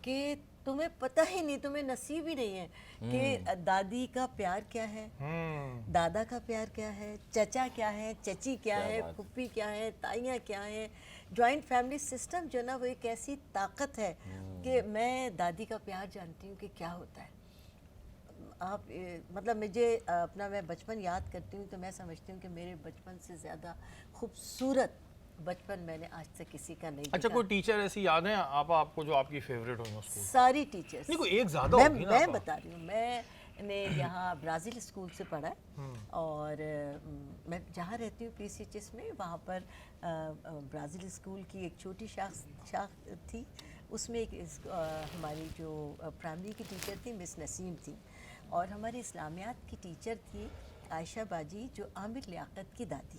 کہ تمہیں پتہ ہی نہیں، تمہیں نصیب ہی نہیں ہے کہ دادی کا پیار کیا ہے، دادا کا پیار کیا ہے، چچا کیا ہے، چچی کیا ہے، پھوپھی کیا ہے، تائیاں کیا ہیں. جوائنٹ فیملی سسٹم جو نا وہ ایک ایسی طاقت ہے کہ میں دادی کا پیار جانتی ہوں کہ کیا ہوتا ہے. آپ مطلب میں بچپن یاد کرتی ہوں تو میں سمجھتی ہوں کہ میرے بچپن سے زیادہ خوبصورت بچپن میں نے آج تک کسی کا نہیں دیکھا. اچھا، کوئی ٹیچر ایسی یاد ہیں آپ کو جو آپ کی فیوریٹ ہوئی اسکول؟ ساری ٹیچرز. نہیں، کوئی ایک زیادہ ہوگی نا. میں بتا رہی ہوں، میں نے یہاں برازیل اسکول سے پڑھا ہے، اور میں جہاں رہتی ہوں PCHS میں، وہاں پر برازیل اسکول کی ایک چھوٹی شاخ تھی. اس میں ایک ہماری جو پرائمری کی ٹیچر تھی مس نسیم تھی، اور ہماری اسلامیات کی ٹیچر تھی عائشہ باجی جو عامر لیاقت کی دادی،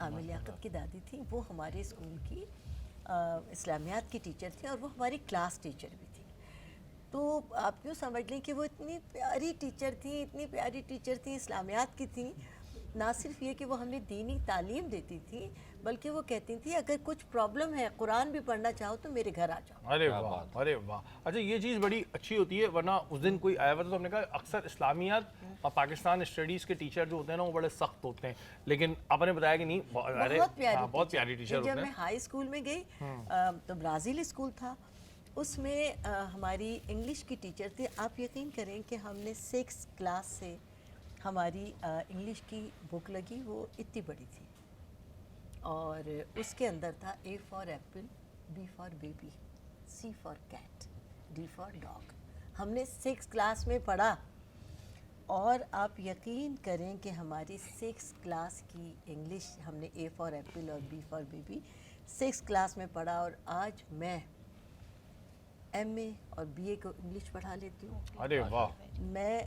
عامر لیاقت کی دادی تھی، وہ ہمارے اسکول کی اسلامیات کی ٹیچر تھی اور وہ ہماری کلاس ٹیچر بھی تھی. تو آپ کیوں سمجھ لیں کہ وہ اتنی پیاری ٹیچر تھیں، اتنی پیاری ٹیچر تھیں، اسلامیات کی تھیں. نہ صرف یہ کہ وہ ہمیں دینی تعلیم دیتی تھی، بلکہ وہ کہتی تھیں اگر کچھ پرابلم ہے، قرآن بھی پڑھنا چاہو تو میرے گھر آ جاؤ. ارے واہ ارے واہ. اچھا یہ چیز بڑی اچھی ہوتی ہے، ورنہ اس دن کوئی آیا ہوا تھا تو ہم نے کہا اکثر اسلامیات اور پاکستان اسٹڈیز کے ٹیچر جو ہوتے ہیں نا وہ بڑے سخت ہوتے ہیں، لیکن آپ نے بتایا کہ نہیں، بہت پیاری ٹیچر ہوتے جب ہیں. میں ہائی اسکول میں گئی تو برازیل اسکول تھا، اس میں ہماری انگلش کی ٹیچر تھی. آپ یقین کریں کہ ہم نے 6 کلاس سے ہماری انگلش کی بک لگی، وہ اتنی بڑی تھی اور اس کے اندر تھا A for apple, B for baby, C for cat, D for dog. ہم نے 6 کلاس میں پڑھا اور آپ یقین کریں کہ ہماری 6 کلاس کی انگلش ہم نے A فار ایپل اور B فار بیبی 6 کلاس میں پڑھا، اور آج میں MA اور BA کو انگلش پڑھا لیتی ہوں. ارے واہ. میں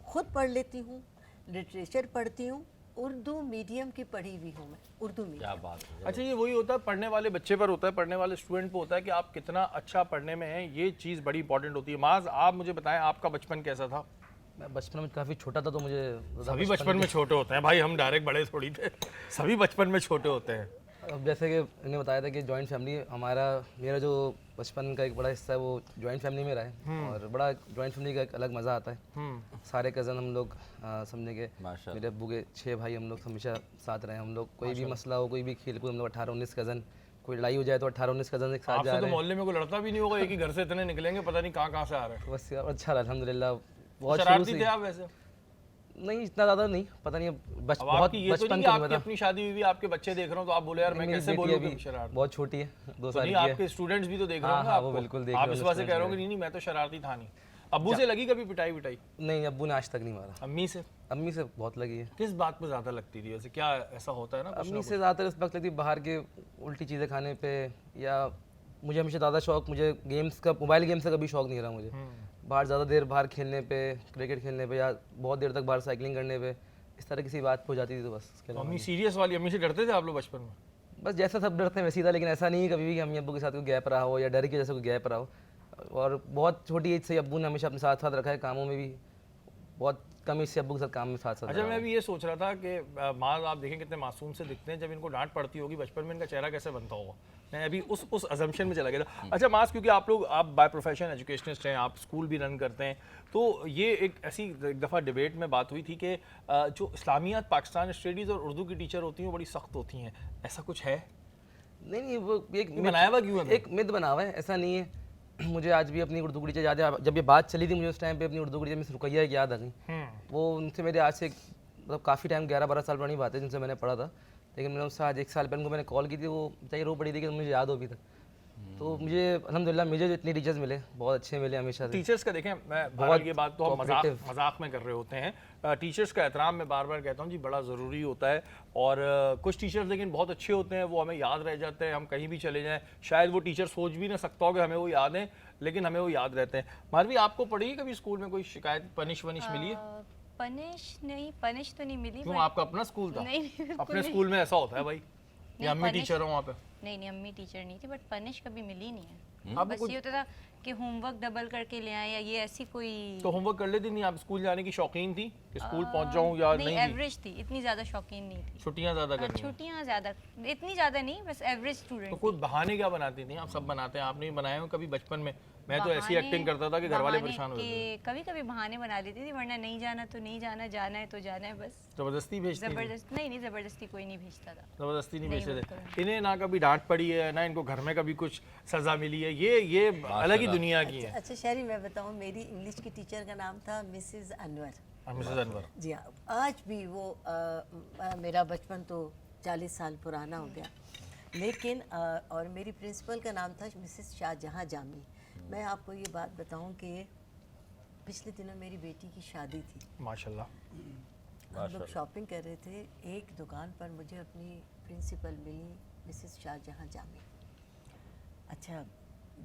خود پڑھ لیتی ہوں، لٹریچر پڑھتی ہوں، اردو میڈیم کی پڑھی ہوئی ہوں میں، اردو میڈیم. کیا بات ہے. اچھا یہ وہی ہوتا ہے، پڑھنے والے بچے پر ہوتا ہے، پڑھنے والے اسٹوڈنٹ پہ ہوتا ہے کہ آپ کتنا اچھا پڑھنے میں ہیں. یہ چیز بڑی امپورٹنٹ ہوتی ہے. معاذ آپ مجھے بتائیں آپ کا بچپن کیسا تھا؟ میں بچپن میں کافی چھوٹا تھا تو مجھے سبھی بچپن میں چھوٹے ہوتے ہیں بھائی، ہم ڈائریکٹ بڑے تھوڑی تھے، سبھی بچپن میں چھوٹے ہوتے ہیں. اب جیسے کہ انہوں نے بتایا تھا کہ جوائنٹ فیملی میرا جو بچپن کا ایک بڑا حصہ ہے وہ جوائنٹ فیملی میں رہا ہے، اور بڑا جوائنٹ فیملی کا ایک الگ مزہ آتا ہے. سارے کزن ہم لوگ سمجھے کہ میرے ابو کے 6 بھائی، ہم لوگ ہمیشہ ساتھ رہے. ہم لوگ کوئی بھی مسئلہ ہو، کوئی بھی کھیل کود، ہم لوگ 18-19 کزن، کوئی لڑائی ہو جائے تو 18-19 کزن ایک ساتھ آپ جا سے رہے تو ہیں. محلے میں کوئی لڑتا بھی نہیں ہوگا، ایک ہی گھر سے اتنے نکلیں گے پتہ نہیں کہاں سے آ رہے ہیں. بس یار اچھا رہا الحمد للہ. بہت شروع شرارتی سے تھے آپ ویسے؟ نہیں اتنا زیادہ نہیں، پتہ نہیں اب آپ بہت کی یہ تو نہیں بچپن کہ کو آپ نہیں کی پتا. اپنی شادی ہوئی، آپ کے بچے دیکھ رہا ہوں تو آپ بولے یار میں کیسے بولوں کہ شرارتی. بہت چھوٹی ہے، 2 سال نہیں کی ہے. آپ کے اسٹوڈنٹس بھی تو دیکھ رہے ہوں گے آپ وہ کو، بالکل دیکھ آپ رہے اس ہیں. واسطے کہہ رہے ہوں کہ نہیں میں تو شرارتی تھا نہیں. ابو سے لگی کبھی پٹائی وٹائی؟ نہیں ابو نے آج تک نہیں مارا. امی سے؟ امی سے بہت لگی ہے. کس بات پہ زیادہ لگتی تھی ویسے؟ کیا ایسا ہوتا ہے نا امی سے زیادہ تر اس وقت لگتی باہر کے الٹی چیزیں کھانے پہ، یا مجھے ہمیشہ زیادہ شوق مجھے گیمز کا، موبائل گیمز کا کبھی شوق نہیں رہا مجھے. باہر زیادہ دیر باہر کھیلنے پہ، کرکٹ کھیلنے پہ، یا بہت دیر تک باہر سائیکلنگ کرنے پہ، اس طرح کسی بات پہ ہو جاتی تھی تو بس. امی سیریس والی امی سے ڈرتے تھے آپ لوگ بچپن میں؟ بس جیسا سب ڈرتے ہیں ویسے تھا، لیکن ایسا نہیں ہے کبھی بھی کہ امی ابو کے ساتھ کوئی گیپ رہا ہو یا ڈر کی وجہ سے کوئی گیپ رہا ہو. اور بہت چھوٹی ایج سے ابو نے ہمیشہ اپنے ساتھ رکھا ہے، کاموں میں بھی بہت کم ایج سے ابو کے ساتھ کام میں ساتھ. اچھا میں بھی یہ سوچ رہا تھا کہ معاذ آپ دیکھیں کتنے معصوم سے دکھتے ہیں، جب ان کو ڈانٹ پڑتی ہوگی بچپن میں ان کا چہرہ کیسے بنتا ہوگا. میں ابھی اس ازمپشن میں چلا گیا تھا. اچھا معاذ کیونکہ آپ بائی پروفیشن ایجوکیشنسٹ ہیں، آپ اسکول بھی رن کرتے ہیں، تو یہ ایک ایسی ایک دفعہ ڈیبیٹ میں بات ہوئی تھی کہ جو اسلامیات پاکستان اسٹڈیز اور اردو کی ٹیچر ہوتی ہیں وہ بڑی سخت ہوتی ہیں. ایسا کچھ ہے؟ نہیں وہ ایک بنایا ہوا کیوں ہے؟ ایک مت بنا ہوا ہے، ایسا نہیں ہے. مجھے آج بھی اپنی اردو کی ٹیچر یاد ہے. جب یہ بات چلی تھی مجھے اس ٹائم پہ اپنی اردو کی ٹیچر مس رقیہ کی یاد آ گئی. وہ ان سے میرے آج سے مطلب کافی ٹائم 11-12 سال پرانی بات ہے جن سے میں نے پڑھا تھا، لیکن میں نے اس سے آج 1 سال پہلے ان کو میں نے کال کی تھی، وہ چاہیے رو پڑی تھی کہ مجھے یاد ہو ابھی تک. تو مجھے الحمدللہ مجھے جو اتنے ٹیچرز ملے بہت اچھے ملے ہمیشہ سے. ٹیچرز کا دیکھیں میں بہت یہ بات تو ہم مذاق میں کر رہے ہوتے ہیں، ٹیچرز کا احترام میں بار بار کہتا ہوں جی بڑا ضروری ہوتا ہے. اور کچھ ٹیچرز لیکن بہت اچھے ہوتے ہیں، وہ ہمیں یاد رہ جاتے ہیں. ہم کہیں بھی چلے جائیں شاید وہ ٹیچر سوچ بھی نہ سکتا ہو کہ ہمیں وہ یاد ہیں، لیکن ہمیں وہ یاد رہتے ہیں. ماروی آپ کو پڑھی کبھی اسکول میں کوئی شکایت پنش ملی ہے؟ پنش تو نہیں ملی. کیوں آپ کا اپنا اسکول تھا؟ اپنے اسکول میں ایسا ہوتا ہے بھائی، یا امی ٹیچر ہوں وہاں پہ؟ نہیں امی ٹیچر نہیں تھی، بٹ پنش کبھی ملی نہیں ہے. بس یہ ہوتا تھا کہ ہوم ورک ڈبل کر کے لے آئے یا یہ ایسی کوئی. تو ہوم ورک کر لیتی نہیں آپ؟ اسکول جانے کی شوقین تھی کہ اسکول پہنچ جاؤں یا نہیں؟ ایوریج تھی، اتنی زیادہ شوقین نہیں تھی. چھٹیاں زیادہ کرنی؟ چھٹیاں زیادہ، اتنی زیادہ نہیں، بس ایوریج اسٹوڈنٹ. تو کوئی بہانے کیا بناتی تھیں؟ آپ سب بناتے ہیں، آپ نہیں بنائے ہو کبھی بچپن میں؟ میں تو ایسی ایکٹنگ کرتا تھا کہ گھر والے پریشان ہو جاتے. کبھی کبھی بہانے بنا لیتی تھی، ورنہ نہیں جانا تو نہیں جانا، جانا ہے تو جانا ہے بس. زبردستی بھیجتی؟ نہیں زبردستی کوئی نہیں بھیجتا تھا. زبردستی نہیں بھیجتے تھے. انہیں نہ کبھی ڈانٹ پڑی ہے نہ ان کو گھر میں کبھی کچھ سزا ملی ہے؟ یہ الگ ہی دنیا کی ہے. اچھا شہری میں بتاؤں، میری انگلش کی ٹیچر کا نام تھا مسز انور. مسز انور؟ جی ہاں. آج بھی وہ میرا بچپن تو 40 سال پرانا ہو گیا، لیکن اور میری پرنسپل کا نام تھا مسز شاہ جہاں جامی. میں آپ کو یہ بات بتاؤں کہ پچھلے دنوں میری بیٹی کی شادی تھی. ماشاءاللہ. ہم لوگ شاپنگ کر رہے تھے، ایک دکان پر مجھے اپنی پرنسپل ملی مسز شاہ جہاں جامی. اچھا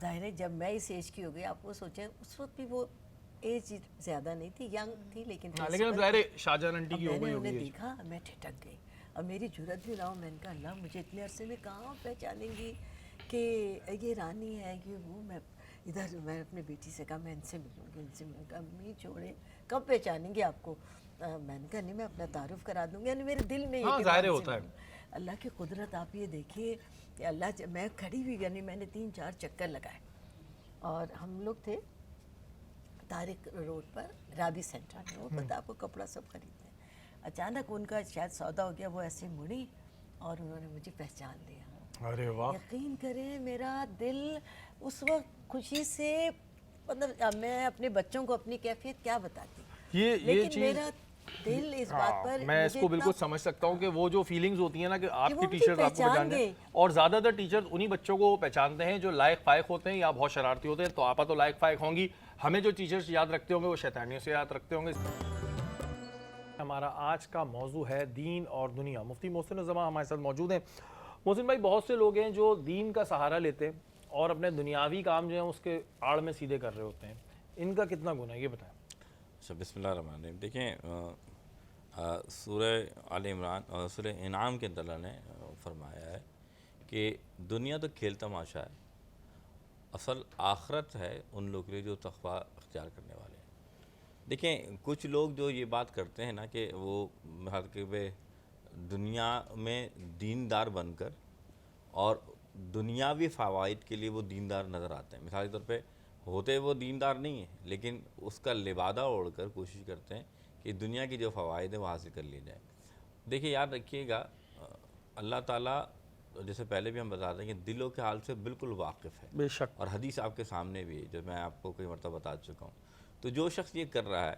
ظاہر ہے جب میں اس ایج کی ہو گئی، آپ وہ سوچیں اس وقت بھی وہ ایج زیادہ نہیں تھی, ینگ تھی, لیکن لیکن اب ظاہر ہے شاہجہاں آنٹی کی میں ہو نے گئی انہیں ہوگی. دیکھا, میں ٹھٹک گئی. اب میری جرت بھی نہ ہو, میں نے کہا اللہ مجھے اتنے عرصے میں کہاں پہچانیں گی کہ یہ رانی ہے, کہ وہ. میں ادھر میں اپنے بیٹی سے کہا میں ان سے ملوں گی, ان سے میں نے کہا امی چھوڑیں, کب پہچانیں گے آپ کو. میں نے کہا نہیں میں اپنا تعارف کرا دوں گی, یعنی میرے دل میں یہ کہ ظاہر میں ان سے ہوتا ہے. ملوں. اللہ کی قدرت آپ یہ دیکھیے کہ اللہ میں کھڑی ہوئی, یعنی میں نے 3-4 چکر لگائے, اور ہم لوگ تھے طارق روڈ پر رابی سینٹر میں, وہ پتہ آپ کو کپڑا سب خریدتے ہیں. اچانک ان کا شاید سودا ہو گیا, وہ ایسے مڑی اور انہوں نے مجھے پہچان لیا. ارے واہ. یقین کریں میرا دل اس وقت خوشی سے, مطلب میں اپنے بچوں کو اپنی کیفیت کیا بتاتی, یہ لیکن چیز میرا دل اس بات پر, میں اس کو بالکل سمجھ سکتا ہوں کہ وہ جو فیلنگز ہوتی ہیں نا کہ آپ کہ کی وہ مجھے ٹیچرز آپ کو پہچان پہچان گئے. جائیں, اور زیادہ تر ٹیچرز انہی بچوں کو پہچانتے ہیں جو لائق فائق ہوتے ہیں یا بہت شرارتی ہوتے ہیں. تو آپا تو لائق فائق ہوں گی, ہمیں جو ٹیچرز یاد رکھتے ہوں گے وہ شیطانیوں سے یاد رکھتے ہوں گے. ہمارا آج کا موضوع ہے دین اور دنیا. مفتی محسن الزماں ہمارے ساتھ موجود ہیں. محسن بھائی, بہت سے لوگ ہیں جو دین کا سہارا لیتے ہیں اور اپنے دنیاوی کام جو ہیں اس کے آڑ میں سیدھے کر رہے ہوتے ہیں, ان کا کتنا گناہ ہے یہ بتائیں. اچھا, بسم اللہ الرحمن الرحیم. دیکھیں سورہ آل عمران سورہ انعام کے اندر اللہ نے فرمایا ہے کہ دنیا تو کھیل تماشا ہے, اصل آخرت ہے ان لوگوں کے لیے جو تقویٰ اختیار کرنے والے ہیں. دیکھیں کچھ لوگ جو یہ بات کرتے ہیں نا کہ وہ دنیا میں دیندار بن کر اور دنیاوی فوائد کے لیے وہ دیندار نظر آتے ہیں. مثال کے طور پہ ہوتے وہ دیندار نہیں ہیں, لیکن اس کا لبادہ اوڑھ کر کوشش کرتے ہیں کہ دنیا کی جو فوائد ہیں وہ حاصل کر لی جائیں. دیکھیں یاد رکھیے گا, اللہ تعالیٰ جیسے پہلے بھی ہم بتاتے ہیں کہ دلوں کے حال سے بالکل واقف ہے, بے شک. اور حدیث آپ کے سامنے بھی ہے جو میں آپ کو کئی مرتبہ بتا چکا ہوں. تو جو شخص یہ کر رہا ہے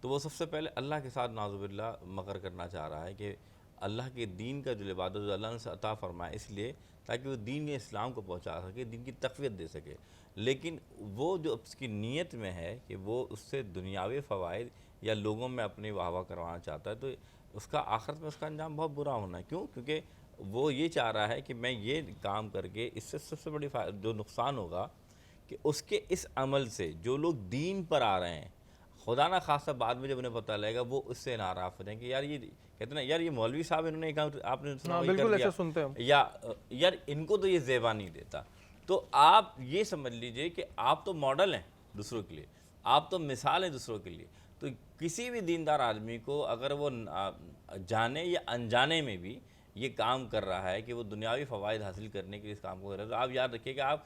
تو وہ سب سے پہلے اللہ کے ساتھ نعوذ باللہ مکر کرنا چاہ رہا ہے کہ اللہ کے دین کا جو عبادت جو اللہ نے سے عطا فرمائے اس لیے تاکہ وہ دین اسلام کو پہنچا سکے, دین کی تقویت دے سکے. لیکن وہ جو اس کی نیت میں ہے کہ وہ اس سے دنیاوی فوائد یا لوگوں میں اپنی واہ واہ کروانا چاہتا ہے, تو اس کا آخرت میں اس کا انجام بہت برا ہونا ہے. کیوں؟ کیونکہ وہ یہ چاہ رہا ہے کہ میں یہ کام کر کے اس سے سب سے بڑی جو نقصان ہوگا کہ اس کے اس عمل سے جو لوگ دین پر آ رہے ہیں, خدا نہ خاصہ بعد میں جب انہیں پتہ لگے گا وہ اس سے ناراض ہو جائیں کہ یار یہ کہتے ہیں یار یہ مولوی صاحب انہوں نے کہا آپ نے سنا وہی کر بالکل دیا, ایسے سنتے ہیں. یا یار ان کو تو یہ زیبا نہیں دیتا. تو آپ یہ سمجھ لیجئے کہ آپ تو ماڈل ہیں دوسروں کے لیے, آپ تو مثال ہیں دوسروں کے لیے. تو کسی بھی دیندار آدمی کو اگر وہ جانے یا انجانے میں بھی یہ کام کر رہا ہے کہ وہ دنیاوی فوائد حاصل کرنے کے لیے اس کام کو کر رہا ہے, تو آپ یاد رکھیے کہ آپ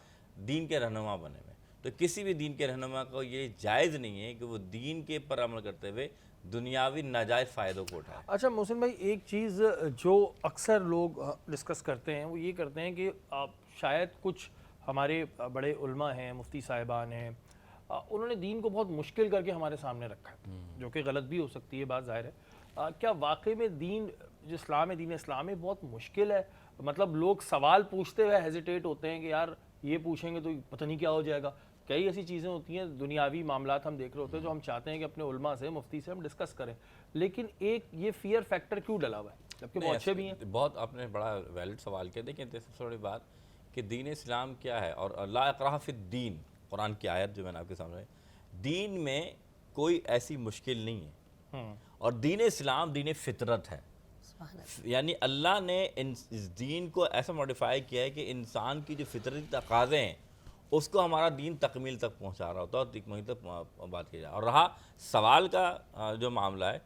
دین کے رہنما بنے ہوئے. تو کسی بھی دین کے رہنما کو یہ جائز نہیں ہے کہ وہ دین کے پر عمل کرتے ہوئے دنیاوی ناجائز فائدوں کو اٹھائے. اچھا محسن بھائی, ایک چیز جو اکثر لوگ ڈسکس کرتے ہیں وہ یہ کرتے ہیں کہ شاید کچھ ہمارے بڑے علماء ہیں, مفتی صاحبان ہیں, انہوں نے دین کو بہت مشکل کر کے ہمارے سامنے رکھا ہے, جو کہ غلط بھی ہو سکتی ہے بات ظاہر ہے. کیا واقعی میں دین جو اسلام ہے, دین اسلام ہے, بہت مشکل ہے؟ مطلب لوگ سوال پوچھتے ہوئے ہیزیٹیٹ ہوتے ہیں کہ یار یہ پوچھیں گے تو پتہ نہیں کیا ہو جائے گا. کئی ایسی چیزیں ہوتی ہیں, دنیاوی معاملات ہم دیکھ رہے ہوتے ہیں جو ہم چاہتے ہیں کہ اپنے علماء سے, مفتی سے ہم ڈسکس کریں, لیکن ایک یہ فیئر فیکٹر کیوں ڈلا ہوا ہے جبکہ وہ اچھے بھی ہیں؟ بہت آپ نے بڑا ویلڈ سوال کیا. دیکھیں سب سے بڑی بات کہ دین اسلام کیا ہے, اور لا اکراہ فی الدین, قرآن کی آیت جو میں نے آپ کے سامنے, دین میں کوئی ایسی مشکل نہیں ہے, اور دین اسلام دین فطرت ہے. یعنی اللہ نے اس دین کو ایسا موڈیفائی کیا ہے کہ انسان کی جو فطرتی تقاضے ہیں اس کو ہمارا دین تکمیل تک پہنچا رہا ہوتا ہے, اور وہیں تک بات کی جائے. اور رہا سوال کا جو معاملہ ہے,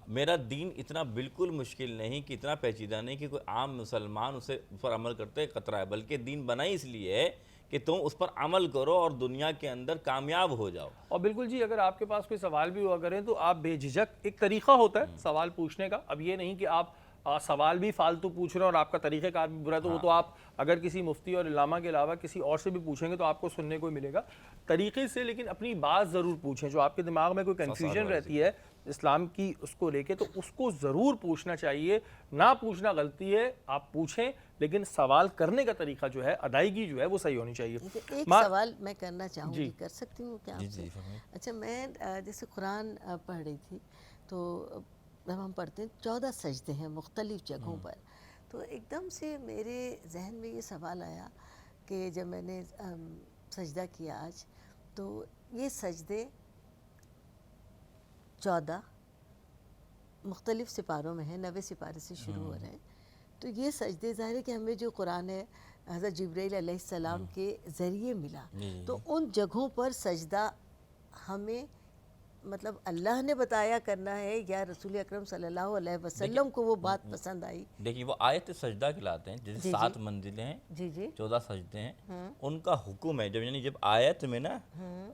میرا دین اتنا بالکل مشکل نہیں کہ اتنا پیچیدہ نہیں کہ کوئی عام مسلمان اسے پر عمل کرتے قطرہ ہے, بلکہ دین بنا ہی اس لیے ہے کہ تم اس پر عمل کرو اور دنیا کے اندر کامیاب ہو جاؤ. اور بالکل جی, اگر آپ کے پاس کوئی سوال بھی ہوا کریں تو آپ بے جھجک, ایک طریقہ ہوتا ہے سوال پوچھنے کا. اب یہ نہیں کہ آپ سوال بھی فالتو پوچھ رہے ہیں اور آپ کا طریقہ کار بھی برا ہے, تو وہ تو آپ اگر کسی مفتی اور علامہ کے علاوہ کسی اور سے بھی پوچھیں گے تو آپ کو سننے کو ملے گا طریقے سے. لیکن اپنی بات ضرور پوچھیں, جو آپ کے دماغ میں کوئی کنفیوژن رہتی ہے اسلام کی اس کو لے کے, تو اس کو ضرور پوچھنا چاہیے. نہ پوچھنا غلطی ہے, آپ پوچھیں, لیکن سوال کرنے کا طریقہ جو ہے, ادائیگی جو ہے وہ صحیح ہونی چاہیے. ایک سوال میں کرنا چاہوں گی, کر سکتی ہوں کیا آپ سے؟ اچھا, میں جیسے قرآن پڑھ رہی تھی تو جب ہم پڑھتے ہیں 14 سجدے ہیں مختلف جگہوں پر, تو ایک دم سے میرے ذہن میں یہ سوال آیا کہ جب میں نے سجدہ کیا آج, تو یہ سجدے 14 مختلف سپاروں میں ہیں، 90 سپارے سے شروع ہو رہے ہیں. تو یہ سجدے ظاہر ہے کہ ہمیں جو قرآن ہے حضرت جبرائیل علیہ السلام کے ذریعے ملا، تو ان جگہوں پر سجدہ ہمیں مطلب اللہ نے بتایا کرنا ہے یا رسول اکرم صلی اللہ علیہ وسلم کو وہ بات پسند آئی؟ دیکھیے وہ آیت سجدہ کہلاتے ہیں، جیسے 7 منزلیں ہیں، جی جی 14 سجدے ہیں، ان کا حکم ہے جب یعنی جب آیت میں نا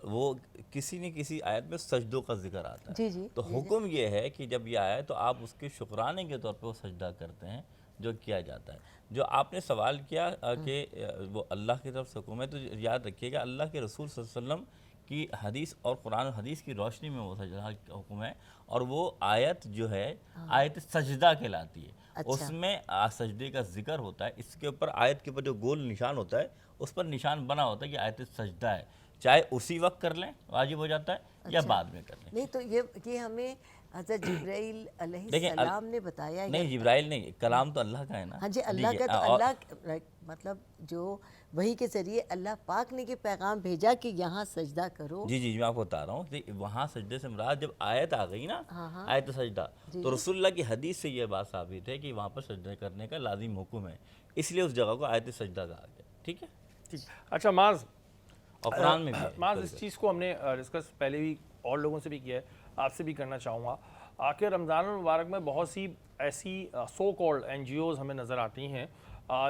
وہ کسی نہ کسی آیت میں سجدوں کا ذکر آتا ہے، جی جی تو حکم یہ ہے کہ جب یہ آئے تو آپ اس کے شکرانے کے طور پہ وہ سجدہ کرتے ہیں جو کیا جاتا ہے. جو آپ نے سوال کیا کہ وہ اللہ کی طرف سے حکم ہے، تو یاد رکھیے گا اللہ کے رسول صلی اللہ علیہ وسلم کی حدیث اور قرآن و حدیث کی روشنی میں وہ سجدہ کا حکم ہے، اور وہ آیت جو ہے آیت سجدہ کہلاتی ہے. اس میں سجدے کا ذکر ہوتا ہے، اس کے اوپر آیت کے اوپر جو گول نشان ہوتا ہے اس پر نشان بنا ہوتا ہے کہ آیت سجدہ ہے، چاہے اسی وقت کر لیں واجب ہو جاتا ہے یا بعد میں کر لیں. نہیں تو یہ ہمیں حضرت جبرائیل علیہ السلام نے بتایا. نہیں جبرائیل نہیں، کلام تو اللہ کا ہے نا. ہاں جی اللہ کا، تو اللہ مطلب جو وہی کے ذریعے اللہ پاک نے یہ پیغام بھیجا کہ یہاں سجدہ کرو. جی میں آپ کو بتا رہا ہوں، وہاں سجدے سے مراد جب آیت آ گئی نا، آیت سجدہ، تو رسول اللہ کی حدیث سے یہ بات ثابت ہے کہ وہاں پر سجدہ کرنے کا لازم حکم ہے، اس لیے اس جگہ کو آیت سجدہ کہا گیا. ٹھیک ہے. اچھا معاذ، اور قرآن میں بھی معاذ اس چیز کو ہم نے ڈسکس پہلے بھی اور لوگوں سے بھی کیا ہے، آپ سے بھی کرنا چاہوں گا. آخر رمضان المبارک میں بہت سی ایسی سو کالڈ NGOs ہمیں نظر آتی ہیں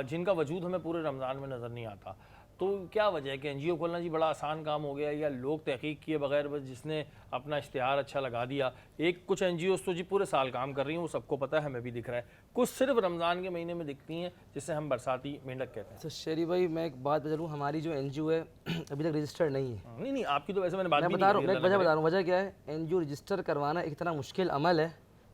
جن کا وجود ہمیں پورے رمضان میں نظر نہیں آتا. تو کیا وجہ ہے کہ NGO کھولنا جی بڑا آسان کام ہو گیا، یا لوگ تحقیق کیے بغیر بس جس نے اپنا اشتہار اچھا لگا دیا؟ کچھ NGOs تو جی پورے سال کام کر رہی ہیں، وہ سب کو پتہ ہے، ہمیں بھی دکھ رہا ہے. کچھ صرف رمضان کے مہینے میں دکھتی ہیں جسے ہم برساتی مینڈک کہتے ہیں. تو شیری بھائی میں ایک بات بتا دوں، ہماری جو NGO ہے ابھی تک رجسٹرڈ نہیں ہے. نہیں آپ کی تو ویسے میں نے بات بھی بتا رہا ہوں، میں وجہ بتا رہا ہوں. وجہ کیا ہے؟ NGO رجسٹر کروانا ایک اتنا مشکل عمل ہے،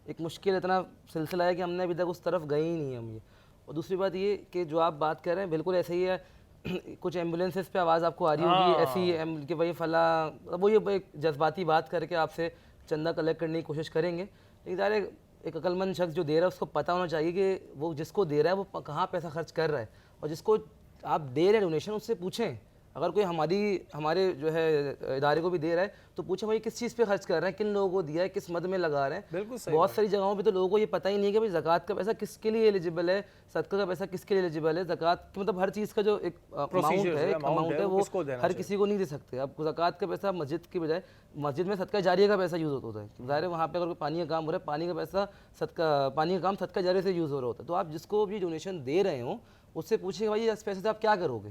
ایک مشکل اتنا سلسلہ ہے کہ ہم نے ابھی تک اس طرف گئے ہی نہیں ہم. یہ اور دوسری بات یہ کہ جو آپ بات کر رہے ہیں بالکل ایسے ہی ہے. کچھ ایمبولینسز پہ آواز آپ کو آ رہی ہوگی ایسی کہ بھائی فلاں، وہ یہ ایک جذباتی بات کر کے آپ سے چندہ کلیکٹ کرنے کی کوشش کریں گے. لیکن ظاہر ہے ایک عقل مند شخص جو دے رہا ہے اس کو پتہ ہونا چاہیے کہ وہ جس کو دے رہا ہے وہ کہاں پیسہ خرچ کر رہا ہے، اور جس کو آپ دے رہے ہیں ڈونیشن اس سے پوچھیں. اگر کوئی ہمارے جو ہے ادارے کو بھی دے رہا ہے تو پوچھیں بھائی کس چیز پہ خرچ کر رہے ہیں، کن لوگوں کو دیا ہے، کس مد میں لگا رہے ہیں. بالکل صحیح. بہت ساری جگہوں پہ تو لوگوں کو یہ پتہ ہی نہیں ہے کہ بھائی زکوٰۃ کا پیسہ کس کے لیے ایلیجیبل ہے، صدقہ کا پیسہ کس کے لیے ایلیجیبل ہے. زکوٰۃ مطلب ہر چیز کا جو ایک اماؤنٹ ہے وہ ہر کسی کو نہیں دے سکتے. اب زکوٰۃ کا پیسہ مسجد کی بجائے مسجد میں صدقہ جاریہ کا پیسہ یوز ہوتا ہے. ظاہر ہے وہاں پہ اگر پانی کا کام ہو رہا ہے، پانی کا پیسہ پانی کا کام صدقہ جاریہ سے یوز ہو رہا ہوتا ہے. تو آپ جس کو بھی ڈونیشن دے رہے ہوں اس سے پوچھیں کہ بھائی اس پیسے سے آپ کیا کرو گے،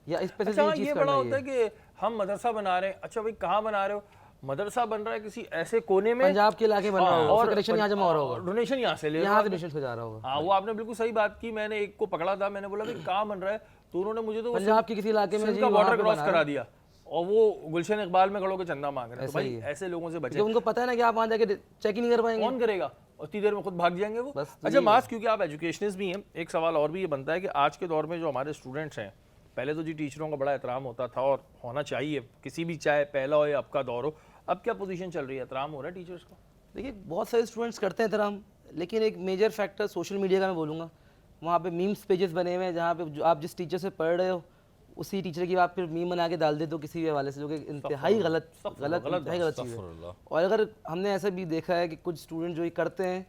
یا اس پیسے سے یہ چیز یہ بڑا ہوتا ہے کہ ہم مدرسہ بنا رہے ہیں. اچھا بھائی کہاں بنا رہے ہو؟ مدرسہ بن رہا ہے کسی ایسے کونے میں، پنجاب کے علاقے بن رہا ہوگا، اور کنیکشن یہاں جمع ہو رہا ہوگا، ڈونیشن یہاں سے لے یہاں سے ڈونیشن کو جا رہا ہوگا. ہاں وہ آپ نے بالکل صحیح بات کی. میں نے ایک کو پکڑا تھا، میں نے بولا کہ کہاں بن رہا ہے، تو انہوں نے مجھے تو پنجاب کے کسی علاقے میں کا بارڈر کراس کرا دیا، اور وہ گلشن اقبال میں کھڑو کے چندہ مانگ رہے ہیں. تو بھائی ایسے لوگوں سے بچیں. ان کو پتہ ہے نا کہ آپ وہاں جا کے چیک ہی نہیں کر پائیں گے، کون کرے گا؟ اتنی دیر میں خود بھاگ جائیں گے وہ. اچھا معاذ، کیونکہ آپ ایجوکیشنسٹ بھی ہیں، ایک سوال اور بھی یہ بنتا ہے کہ آج کے دور میں جو ہمارے اسٹوڈنٹس ہیں، پہلے تو جی ٹیچروں کا بڑا احترام ہوتا تھا اور ہونا چاہیے کسی بھی، چاہے پہلا ہو یا اب کا دور ہو. اب کیا پوزیشن چل رہی ہے؟ احترام ہو رہا ہے ٹیچرس کا؟ دیکھیے بہت سارے اسٹوڈنٹس کرتے ہیں احترام، لیکن ایک میجر فیکٹر سوشل میڈیا کا میں بولوں گا. وہاں پہ میمس پیجز بنے ہوئے ہیں جہاں پہ آپ جس ٹیچر سے پڑھ رہے ہو اسی ٹیچر کی آپ پھر میم بنا کے ڈال دیتے ہو کسی بھی حوالے سے، جو کہ انتہائی غلط چیز ہے. اور اگر ہم نے ایسا بھی دیکھا ہے کہ کچھ اسٹوڈنٹ جو یہ کرتے ہیں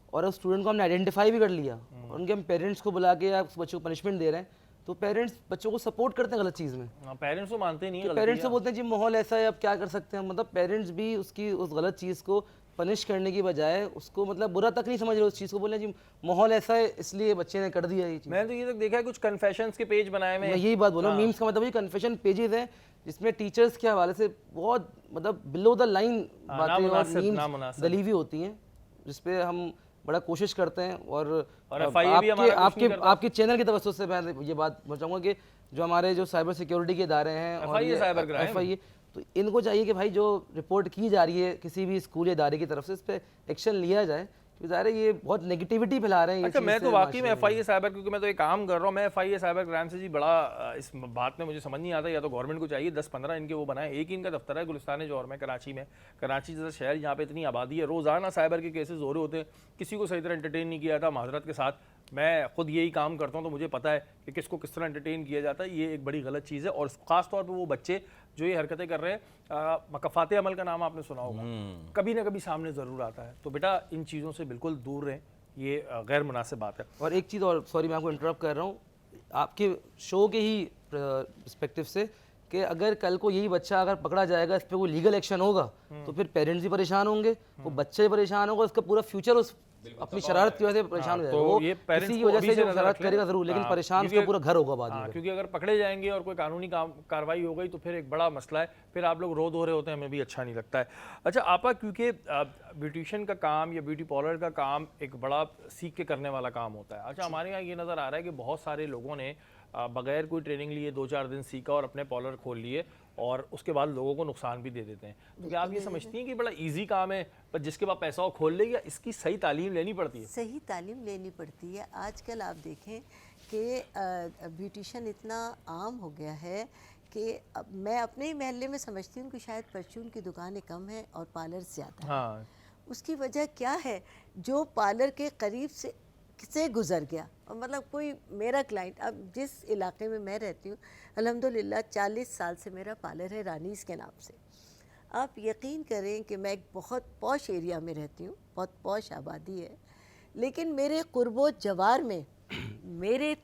اور اس اسٹوڈنٹ کو ہم نے آئیڈینٹیفائی بھی کر لیا اور ان کے ہم پیرنٹس کو بلا کے اس بچوں کو پنشمنٹ دے رہے ہیں، تو پیرنٹس بچوں کو سپورٹ کرتے ہیں غلط چیز میں. پیرنٹس تو مانتے نہیں ہیں، پیرنٹس تو بولتے ہیں جی ماحول ایسا ہے اب کیا کر سکتے ہیں. مطلب پیرنٹس بھی اس غلط چیز کو پنش کرنے کی بجائے اس کو مطلب برا تک نہیں سمجھ رہے اس چیز کو، بولیں جی ماحول ایسا ہے اس لیے بچے نے کر دیا یہ چیز. میں تو یہ تک دیکھا ہے کچھ کنفیشنز کے پیج بنائے ہوئے ہیں. میں یہی بات بول رہا ہوں، میمس کا مطلب یہ کنفیشن پیجز ہیں جس میں ٹیچرز کے حوالے سے بہت مطلب بلو دا لائن باتیں اور میمس دلی ہوئی ہوتی ہیں، جس پہ ہم بڑا کوشش کرتے ہیں. اور آپ کے چینل کی توسط سے میں یہ بات بتاؤں گا کہ جو ہمارے جو سائبر سیکیورٹی کے ادارے ہیں اور FIA، تو ان کو چاہیے کہ بھائی جو رپورٹ کی جا رہی ہے کسی بھی اسکول یا ادارے کی طرف سے اس پہ ایکشن لیا جائے. ظاہر ہے یہ بہت نیگیٹیوٹی پھیلا رہے ہیں. اچھا میں تو واقعی میں FIA سائبر، کیونکہ میں تو ایک کام کر رہا ہوں، میں FIA سائبر کرائم سے جی بڑا اس بات میں مجھے سمجھ نہیں آتا. یا تو گورنمنٹ کو چاہیے 10-15 ان کے وہ بنائیں. ایک ان کا دفتر ہے گلستان جوہر میں، کراچی جیسا شہر جہاں پہ اتنی آبادی ہے، روزانہ سائبر کے کیسز ہو رہے ہوتے ہیں. کسی کو صحیح طرح انٹرٹین نہیں کیا تھا معذرت کے ساتھ. میں خود یہی کام کرتا ہوں تو مجھے پتہ ہے کہ کس کو کس طرح انٹرٹین کیا جاتا ہے. یہ ایک بڑی غلط چیز ہے, اور خاص طور پہ وہ بچے جو یہ حرکتیں کر رہے ہیں. مکافات عمل کا نام آپ نے سنا ہوگا, کبھی نہ کبھی سامنے ضرور آتا ہے. تو بیٹا ان چیزوں سے بالکل دور رہیں, یہ غیر مناسب بات ہے. اور ایک چیز اور, سوری میں آپ کو انٹرپٹ کر رہا ہوں, آپ کے شو کے ہی پرسپیکٹو سے, کہ اگر کل کو یہی بچہ اگر پکڑا جائے گا, اس پہ کوئی لیگل ایکشن ہوگا تو پھر پیرنٹس بھی پریشان ہوں گے, وہ بچے بھی پریشان ہوگا, اس کا پورا فیوچر اس اپنی شرارت کی وجہ سے پریشان ہو جائے گا. وہ کسی کی وجہ سے جو شرارت کرے گا ضرور, لیکن پریشان اس کا پورا گھر ہوگا بعد میں. کیونکہ اگر پکڑے جائیں گے اور کوئی قانونی کارروائی ہو گئی تو پھر ایک بڑا مسئلہ ہے, پھر آپ لوگ رو دھو رہے ہوتے ہیں, ہمیں بھی اچھا نہیں لگتا ہے. اچھا آپا, کیونکہ بیوٹیشین کا کام یا بیوٹی پارلر کا کام ایک بڑا سیکھ کے کرنے والا کام ہوتا ہے. اچھا ہمارے یہاں یہ نظر آ رہا ہے کہ بہت سارے لوگوں نے بغیر کوئی ٹریننگ لیے 2-4 دن سیکھا اور اپنے پارلر کھول لیے, اور اس کے بعد لوگوں کو نقصان بھی دے دیتے ہیں. تو کیا آپ یہ سمجھتی ہیں کہ بڑا ایزی کام ہے, پر جس کے بعد پیسہ وہ کھول لے, یا اس کی صحیح تعلیم لینی پڑتی ہے؟ صحیح تعلیم لینی پڑتی ہے. آج کل آپ دیکھیں کہ بیوٹیشین اتنا عام ہو گیا ہے کہ میں اپنے ہی محلے میں سمجھتی ہوں کہ شاید پرچون کی دکانیں کم ہیں اور پارلر زیادہ ہیں. ہاں, اس کی وجہ کیا ہے؟ جو پارلر کے قریب سے گزر گیا, اور مطلب کوئی میرا کلائنٹ, اب جس علاقے میں میں رہتی ہوں الحمدللہ 40 سال سے میرا پارلر ہے رانیز کے نام سے. آپ یقین کریں کہ میں ایک بہت پوش ایریا میں رہتی ہوں, بہت پوش آبادی ہے, لیکن میرے قرب و جوار میں میرے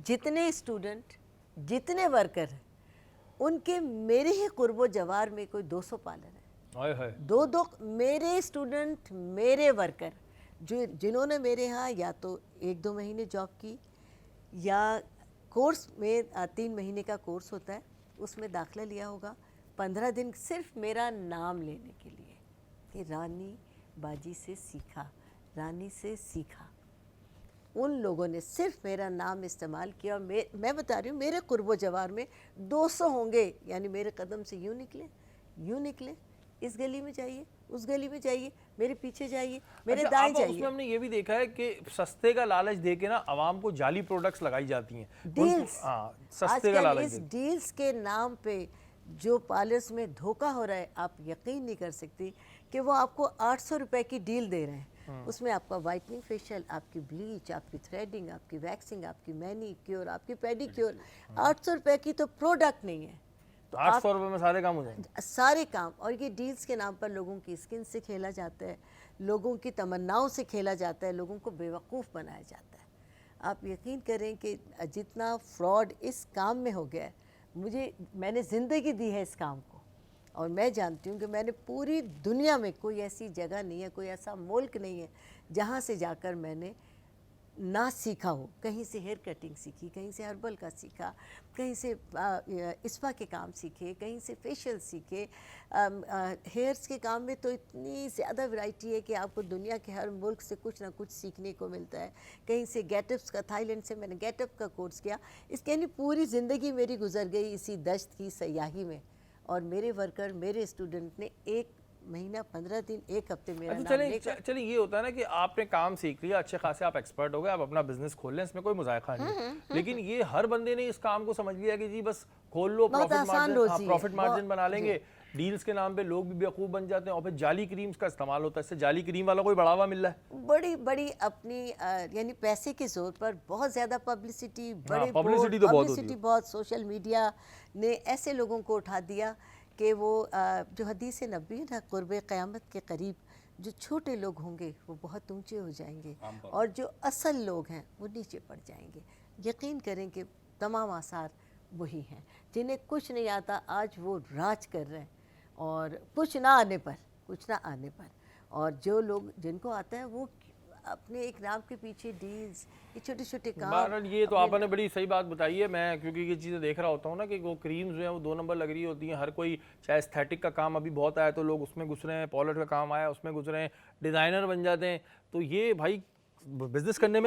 جتنے اسٹوڈنٹ, جتنے ورکر ہیں, ان کے میرے ہی قرب و جوار میں کوئی 200 پارلر ہیں. دو میرے اسٹوڈنٹ, میرے ورکر, جنہوں نے میرے ہاں یا تو 1-2 مہینے جاب کی, یا کورس میں 3 مہینے کا کورس ہوتا ہے اس میں داخلہ لیا ہوگا, 15 دن صرف میرا نام لینے کے لیے کہ رانی باجی سے سیکھا, رانی سے سیکھا. ان لوگوں نے صرف میرا نام استعمال کیا, اور میں بتا رہی ہوں میرے قرب و جوار میں 200 ہوں گے. یعنی میرے قدم سے یوں نکلے, اس گلی میں جائیے, اس گلی میں جائیے, میرے پیچھے جائیے, میرے دائیں جائیے. اس میں ہم نے یہ بھی دیکھا ہے کہ سستے کا لالچ دے کے نا عوام کو جعلی پروڈکٹس لگائی جاتی ہیں. ڈیلز, سستے کا لالچ اس ڈیلز کے نام پہ جو پارلرز میں دھوکہ ہو رہا ہے, آپ یقین نہیں کر سکتی کہ وہ آپ کو 800 روپے کی ڈیل دے رہے ہیں. اس میں آپ کا وائٹننگ فیشل, آپ کی بلیچ, آپ کی تھریڈنگ, آپ کی ویکسنگ, آپ کی مینی کیور, آپ کی پیڈی کیور, 800 روپے کی تو پروڈکٹ نہیں ہے. تو 800 روپے میں سارے کام ہو جائیں گے, سارے کام. اور یہ ڈیلز کے نام پر لوگوں کی اسکن سے کھیلا جاتا ہے, لوگوں کی تمناؤں سے کھیلا جاتا ہے, لوگوں کو بیوقوف بنایا جاتا ہے. آپ یقین کریں کہ جتنا فراڈ اس کام میں ہو گیا ہے, میں نے زندگی دی ہے اس کام کو, اور میں جانتی ہوں کہ میں نے پوری دنیا میں کوئی ایسی جگہ نہیں ہے, کوئی ایسا ملک نہیں ہے جہاں سے جا کر میں نے نہ سیکھا ہو. کہیں سے ہیئر کٹنگ سیکھی, کہیں سے ہربل کا سیکھا, کہیں سے اسپا کے کام سیکھے, کہیں سے فیشل سیکھے. ہیئرس کے کام میں تو اتنی زیادہ ورائٹی ہے کہ آپ کو دنیا کے ہر ملک سے کچھ نہ کچھ سیکھنے کو ملتا ہے. کہیں سے گیٹ اپس کا, تھائی لینڈ سے میں نے گیٹ اپ کا کورس کیا. اس کے پوری زندگی میری گزر گئی اسی دشت کی سیاحی میں, اور میرے ورکر, میرے اسٹوڈنٹ نے 1 مہینہ 15 دن 1 ہفتے میرا نام لے کر. چلیں یہ ہوتا ہے نا کہ آپ نے کام سیکھ لیا, اچھے خاصے آپ ایکسپرٹ ہو گئے, آپ اپنا بزنس کھول لیں, اس میں کوئی مذائقہ نہیں ہے. لیکن یہ ہر بندے نے اس کام کو سمجھ لیا کہ جی بس کھول لو, پروفٹ مارجن بنا لیں گے. ڈیلز کے نام پہ لوگ بھی بیوقوف بن جاتے ہیں, اور پھر جعلی کریمز کا استعمال ہوتا ہے. اس سے جعلی کریم والا کوئی بڑھاوا مل رہا ہے, بڑی بڑی اپنی یعنی پیسے کے زور پر بہت زیادہ پبلسٹی, پبلسٹی بہت. سوشل میڈیا نے ایسے لوگوں کو اٹھا دیا کہ وہ جو حدیث نبی ہے نا, قرب قیامت کے قریب جو چھوٹے لوگ ہوں گے وہ بہت اونچے ہو جائیں گے, اور جو اصل لوگ ہیں وہ نیچے پڑ جائیں گے. یقین کریں کہ تمام آثار وہی ہیں جنہیں کچھ نہیں آتا, آج وہ راج کر رہے ہیں, اور کچھ نہ آنے پر. اور جو لوگ جن کو آتا ہے وہ اپنے ایک نام کے پیچھے ڈیلز, یہ چھوٹے چھوٹے کام. بہرحال یہ تو آپ نے بڑی صحیح بات بتائی ہے. میں کیونکہ یہ چیزیں دیکھ رہا ہوتا ہوں نا کہ وہ کریمز جو ہیں وہ 2 نمبر لگ رہی ہوتی ہیں. ہر کوئی چاہے استھیٹک کا کام ابھی بہت آیا تو لوگ اس میں گھس رہے ہیں, پالر کا کام آیا اس میں گھس رہے ہیں, ڈیزائنر بن جاتے ہیں. تو یہ بھائی بزنس کرنے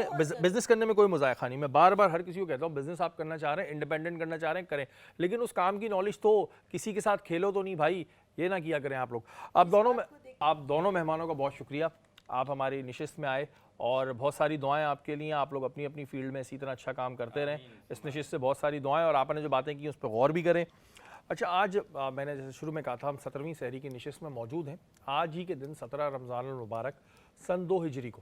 میں کوئی مذائقہ نہیں. میں بار بار ہر کسی کو کہتا ہوں بزنس آپ کرنا چاہ رہے ہیں, انڈیپینڈنٹ کرنا چاہ رہے ہیں, کریں, لیکن اس کام کی نالج تو کسی کے ساتھ کھیلو تو نہیں بھائی, یہ نہ کیا کریں آپ لوگ. آپ دونوں مہمانوں کا بہت شکریہ, آپ ہماری نشست میں آئے, اور بہت ساری دعائیں آپ کے لیے. آپ لوگ اپنی اپنی فیلڈ میں اسی طرح اچھا کام کرتے رہیں. اس نشست سے بہت ساری دعائیں, اور آپ نے جو باتیں کی اس پہ غور بھی کریں. اچھا آج میں نے جیسے شروع میں کہا تھا ہم 17ویں سحری کی نشست میں موجود ہیں. آج ہی کے دن 17 رمضان المبارک سن 2 ہجری کو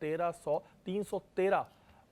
313